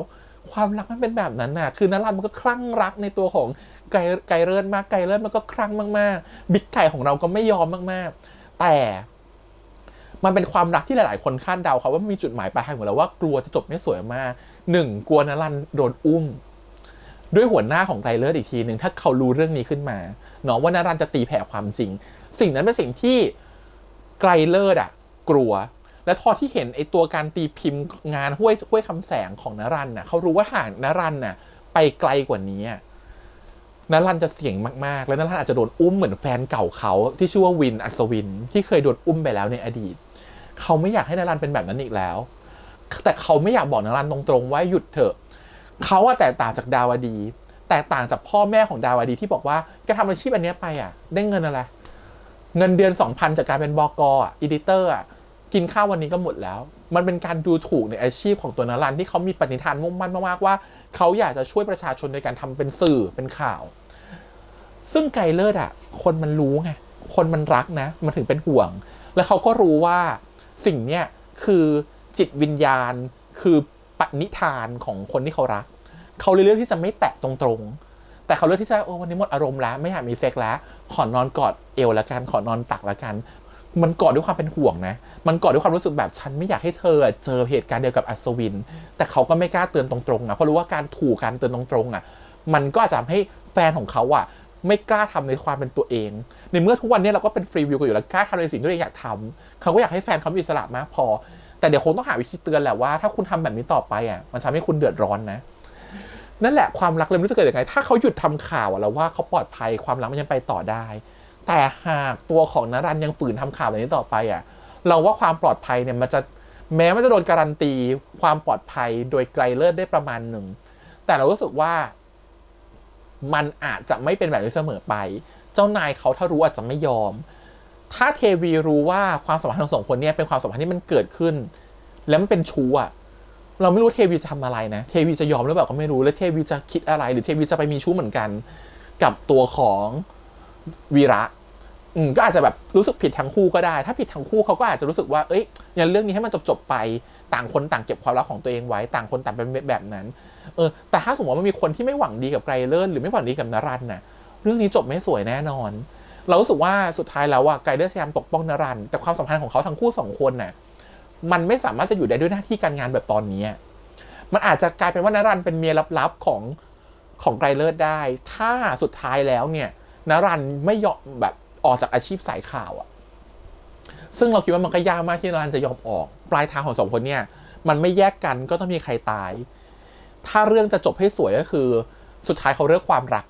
ความรักมันเป็นแบบนั้นน่ะคือนรันมันก็คลั่งรักในตัวของไกรเลิศมากไกรเลิศมันก็คลั่งมากๆบิ๊กไก่ของเราก็ไม่ยอมมากๆแต่มันเป็นความรักที่หลายๆคนคาดเดาเขาว่ามีจุดหมายปลายทางของเราว่ากลัวจะจบไม่สวยมาก1กลัวนรันโดนอุ้มด้วยหัวหน้าของไกรเลิศอีกทีนึงถ้าเขารู้เรื่องนี้ขึ้นมาเนาะว่านรันจะตีแผ่ความจริงสิ่งนั้นเป็นสิ่งที่ไกรเลิศกลัวและพอที่เห็นไอตัวการตีพิมพ์งานห้วยคำแสงของนรันเขารู้ว่าหากนรันไปไกลกว่านี้นรันจะเสี่ยงมากๆแล้วนรันอาจจะโดนอุ้มเหมือนแฟนเก่าเขาที่ชื่อว่าวินอัศวินที่เคยโดนอุ้มไปแล้วในอดีตเขาไม่อยากให้นรันเป็นแบบนั้นอีกแล้วแต่เขาไม่อยากบอกนรันตรงๆว่าหยุดเถอะเขาแตกต่างจากดาวดีแตกต่างจากพ่อแม่ของดาวดีที่บอกว่าแกทำอาชีพอันนี้ไปได้เงินอะไรเงินเดือน 2,000 จากการเป็นบก.อีดิเตอร์กินข้าววันนี้ก็หมดแล้วมันเป็นการดูถูกในอาชีพของตัวนรันที่เขามีปณิธานมุ่งมั่นมากๆว่าเขาอยากจะช่วยประชาชนโดยการทำเป็นสื่อเป็นข่าว ซึ่งไกลเลิศอ่ะคนมันรู้ไงคนมันรักนะมันถึงเป็นห่วงแล้วเขาก็รู้ว่าสิ่งเนี้ยคือจิตวิญญาณคือปณิธานของคนที่เขารักเขาเลยเลือกที่จะไม่แตะตรงๆแต่เขาเลือกที่จะวันนี้หมดอารมณ์แล้วไม่อยากมีเซ็กแล้วขอนอนกอดเอวละกันขอนอนตักละกันมันกอดด้วยความเป็นห่วงนะมันกอดด้วยความรู้สึกแบบฉันไม่อยากให้เธอเจอเหตุการณ์เดียวกับอัศวินแต่เขาก็ไม่กล้าเตือนตรงๆนะเพราะรู้ว่าการการเตือนตรงๆมันก็อาจจะทำให้แฟนของเขาไม่กล้าทำในความเป็นตัวเองในเมื่อทุกวันนี้เราก็เป็นฟรีวิวกันอยู่แล้วกล้าทำในสิ่งที่เราอยากทำเขาก็อยากให้แฟนเขามีอิสระมากพอแต่เดี๋ยวคงต้องหาวิธีเตือนแหละว่าถ้าคุณทำแบบนี้ต่อไปมันทำให้คุณเดือดร้อนนะนั่นแหละความรักเลยไม่รู้จะเกิดยังไงถ้าเขาหยุดทำข่าวแล้วว่าเขาปลอดภัยความรักมันยังไปต่อได้แต่หากตัวของนรันยังฝืนทำข่าวแบบนี้ต่อไปเราว่าความปลอดภัยเนี่ยมันจะแม้มันจะโดนการันตีความปลอดภัยโดยไกลเลิศได้ประมาณหนึ่งแต่เรารู้สึกว่ามันอาจจะไม่เป็นแบบนี้เสมอไปเจ้านายเขาถ้ารู้อาจจะไม่ยอมถ้าเทวีรู้ว่าความสัมพันธ์ของสองคนนี้เป็นความสัมพันธ์ที่มันเกิดขึ้นแล้วมันเป็นชู้เราไม่รู้เทวีจะทำอะไรนะเทวีจะยอมหรือเปล่าก็ไม่รู้แล้วเทวีจะคิดอะไรหรือเทวีจะไปมีชู้เหมือนกันกับตัวของวีระก็อาจจะแบบรู้สึกผิดทั้งคู่ก็ได้ถ้าผิดทั้งคู่เขาก็อาจจะรู้สึกว่าอย่างเรื่องนี้ให้มันจบไปต่างคนต่างเก็บความรักของตัวเองไว้ต่างคนต่างเป็นแบบนั้นแต่ถ้าสมมติว่ามันมีคนที่ไม่หวังดีกับไกลเลิศหรือไม่หวังดีกับนรันเรื่องนี้จบไม่สวยแน่นอนเรารู้สึกว่าสุดท้ายแล้วไกลเลิศพยายามปกป้องนรันแต่ความสัมพันธ์ของเขาทั้งคู่สองคนมันไม่สามารถจะอยู่ได้ด้วยหน้าที่การงานแบบตอนนี้มันอาจจะกลายเป็นว่านรันเป็นเมียลับๆของไกลเลิศได้ถ้าสุดท้ายแล้วเนี่ยนรันไม่ยอมแบบออกจากอาชีพสายข่าวซึ่งเราคิดว่ามันก็ยากมากที่นรันจะยอมออกปลายทางของสองคนเนี่ยมันไม่แยกกันก็ต้องมีใครตายถ้าเรื่องจะจบให้สวยก็คือสุดท้ายเขาเลิกความรัก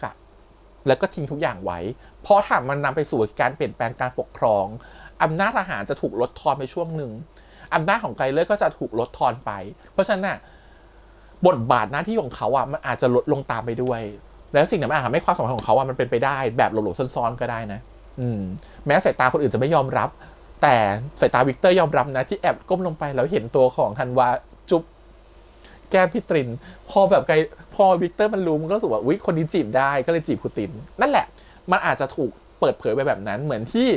แล้วก็ทิ้งทุกอย่างไว้เพราะถ้ามันนำไปสู่การเปลี่ยนแปลงการปกครองอำนาจทหารจะถูกลดทอนไปช่วงหนึ่งอำนาจของไกลเลิศก็จะถูกลดทอนไปเพราะฉะนั้นบทบาทหน้าที่ของเขามันอาจจะลดลงตามไปด้วยแล้วสิ่งนั้นมันอาจทำให้ความสัมพันธ์ของเขามันเป็นไปได้แบบหลบๆซ่อนๆก็ได้นะแม้สายตาคนอื่นจะไม่ยอมรับแต่สายตาวิกเตอร์ยอมรับนะที่แอบก้มลงไปแล้วเห็นตัวของธันวาจุ๊บแก้มพี่ตรินพอวิกเตอร์มันรู้มันก็รู้สึกว่าอุ๊ยคนนี้จีบได้ก็เลยจีบคุณตินนั่นแหละมันอาจจะถูกเปิดเผยไปแบบนั้นเหมือนที่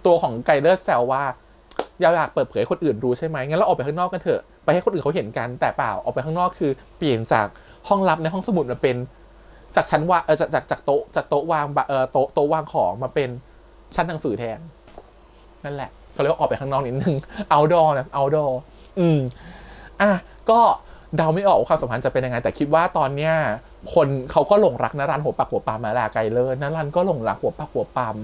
ตัวของไกลเลิศแซวว่าอยากเปิดเผยให้คนอื่นรู้ใช่ไหมงั้นเราออกไปข้างนอกกันเถอะไปให้คนอื่นเขาเห็นกันแต่เปล่าออกไปข้างนอกคือเปลี่ยนจากห้องลับในห้องสมุดมาเป็นจากชั้นว่าจากโต๊ะวางโต๊ะวางของมาเป็นชั้นหนังสือแทนนั่นแหละเขาเรียกว่าออกไปข้างนอกนิดนึง outdoor นะ outdoor ก็เดาไม่ออกว่าความสัมพันธ์จะเป็นยังไงแต่คิดว่าตอนเนี้ยคนเขาก็หลงรักนรันหัวปักหัวปามมาแล้วไกลเลิศนรันก็หลงรักหัวปักหัวปาม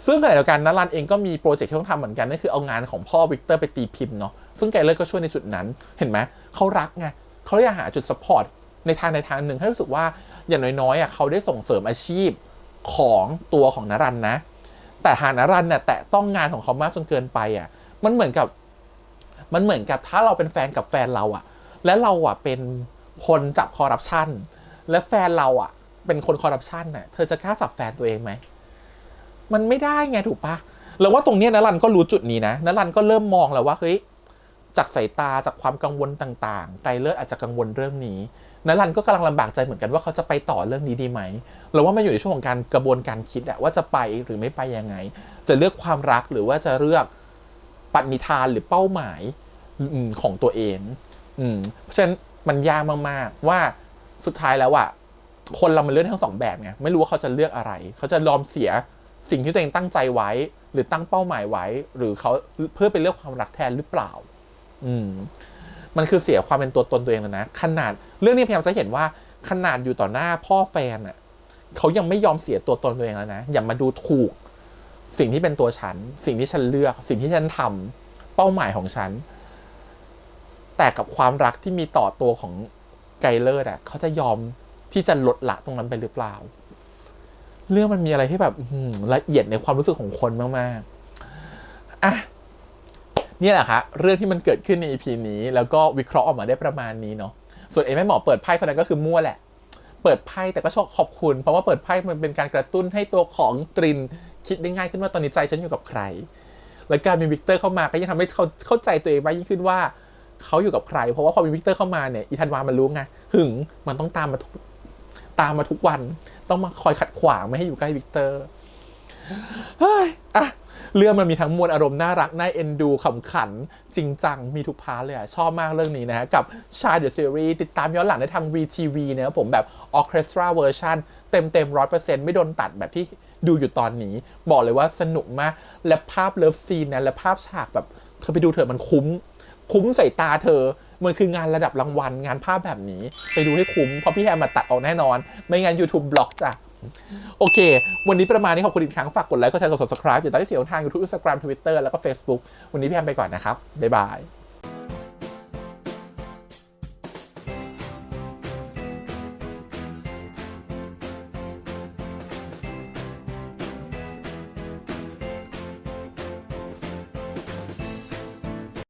ซึ่งขณะเดียวกันนรันเองก็มีโปรเจกต์ที่ต้องทำเหมือนกันนั่นคือเอางานของพ่อวิกเตอร์ไปตีพิมพ์เนาะซึ่งไกลเลิศก็ช่วยในจุดนั้นเห็นไหมเขารักไงเขาอยากหาจุดซัพพอร์ตในทางหนึ่งให้รู้สึกว่าอย่างน้อยๆเขาได้ส่งเสริมอาชีพของตัวของนรันนะแต่หากนรันแตะต้องงานของเขามากจนเกินไปมันเหมือนกับถ้าเราเป็นแฟนกับแฟนเราและเราเป็นคนจับคอร์รัปชันและแฟนเราเป็นคนคอร์รัปชันเธอจะกล้าจับแฟนตัวเองไหมมันไม่ได้ไงถูกปะแล้วว่าตรงนี้นรันก็รู้จุดนี้นะนรันก็เริ่มมองแล้วว่าเฮ้ยจากสายตาจากความกังวลต่างๆไกลเลิศอาจจะกังวลเรื่องนี้นรันก็กำลังลำบากใจเหมือนกันว่าเขาจะไปต่อเรื่องนี้ดีไหมเราว่ามันอยู่ในช่วงของการกระบวนการคิดว่าจะไปหรือไม่ไปยังไงจะเลือกความรักหรือว่าจะเลือกปณิธานหรือเป้าหมายของตัวเองเพราะฉะนั้นมันยากมากๆว่าสุดท้ายแล้วคนเรามันเลือกทั้งสองแบบไงไม่รู้ว่าเขาจะเลือกอะไรเขาจะยอมเสียสิ่งที่ตัวเองตั้งใจไว้หรือตั้งเป้าหมายไว้หรือเขาเพื่อไปเลือกความรักแทนหรือเปล่ามันคือเสียความเป็นตัวตนตัวเองแล้วนะขนาดเรื่องนี้พยายามจะเห็นว่าขนาดอยู่ต่อหน้าพ่อแฟนเขายังไม่ยอมเสียตัวตนตัวเองแล้วนะอย่ามาดูถูกสิ่งที่เป็นตัวฉันสิ่งที่ฉันเลือกสิ่งที่ฉันทำเป้าหมายของฉันแต่กับความรักที่มีต่อตัวของไกลเลิศเขาจะยอมที่จะลดละตรงนั้นไปหรือเปล่าเรื่องมันมีอะไรที่แบบละเอียดในความรู้สึกของคนมากๆนี่แหละค่ะเรื่องที่มันเกิดขึ้นใน EP นี้แล้วก็วิเคราะห์ออกมาได้ประมาณนี้เนาะส่วนไอ้แม่หมอเปิดไพ่คนนั้นก็คือมั่วแหละเปิดไพ่แต่ก็ชอบขอบคุณเพราะว่าเปิดไพ่มันเป็นการกระตุ้นให้ตัวของตรินคิดได้ง่ายขึ้นว่าตอนนี้ใจฉันอยู่กับใครและการมีวิกเตอร์เข้ามาก็ยังทำให้เขาเข้าใจตัวเองมากยิ่งขึ้นว่าเขาอยู่กับใครเพราะว่าพอมีวิกเตอร์เข้ามาเนี่ยอีธันวามันรู้ไงหึงมันต้องตามมาทุกวัน ต้องมาคอยขัดขวางไม่ให้อยู่ใกล้วิกเตอร์เฮ้ยอ่ะเรื่องมันมีทั้งมวลอารมณ์น่ารักน่าเอ็นดูขำขันจริงจังมีทุกพาร์ทเลยอะชอบมากเรื่องนี้นะฮะกับชายเดอะซีรีส์ติดตามย้อนหลังได้ทาง VTV นะครับผมแบบออร์เคสตราเวอร์ชันเต็ม 100% ไม่โดนตัดแบบที่ดูอยู่ตอนนี้บอกเลยว่าสนุกมากและภาพเลิฟซีนนะและภาพฉากแบบเธอไปดูเถอะมันคุ้มใส่ตาเธอมันคืองานระดับรางวัลงานภาพแบบนี้ไปดูให้คุ้มเพราะพี่แฮมมาตัดออกแน่นอนไม่งั้น YouTube บล็อกจ้ะโอเควันนี้ประมาณนี้ขอบคุณอีกครั้งฝากกดไลค์กดแชร์กด subscribe อย่าลืมที่เสียงทาง YouTube Instagram Twitter แล้วก็ Facebook วันนี้พี่แฮมไปก่อนนะครับบ๊ายบาย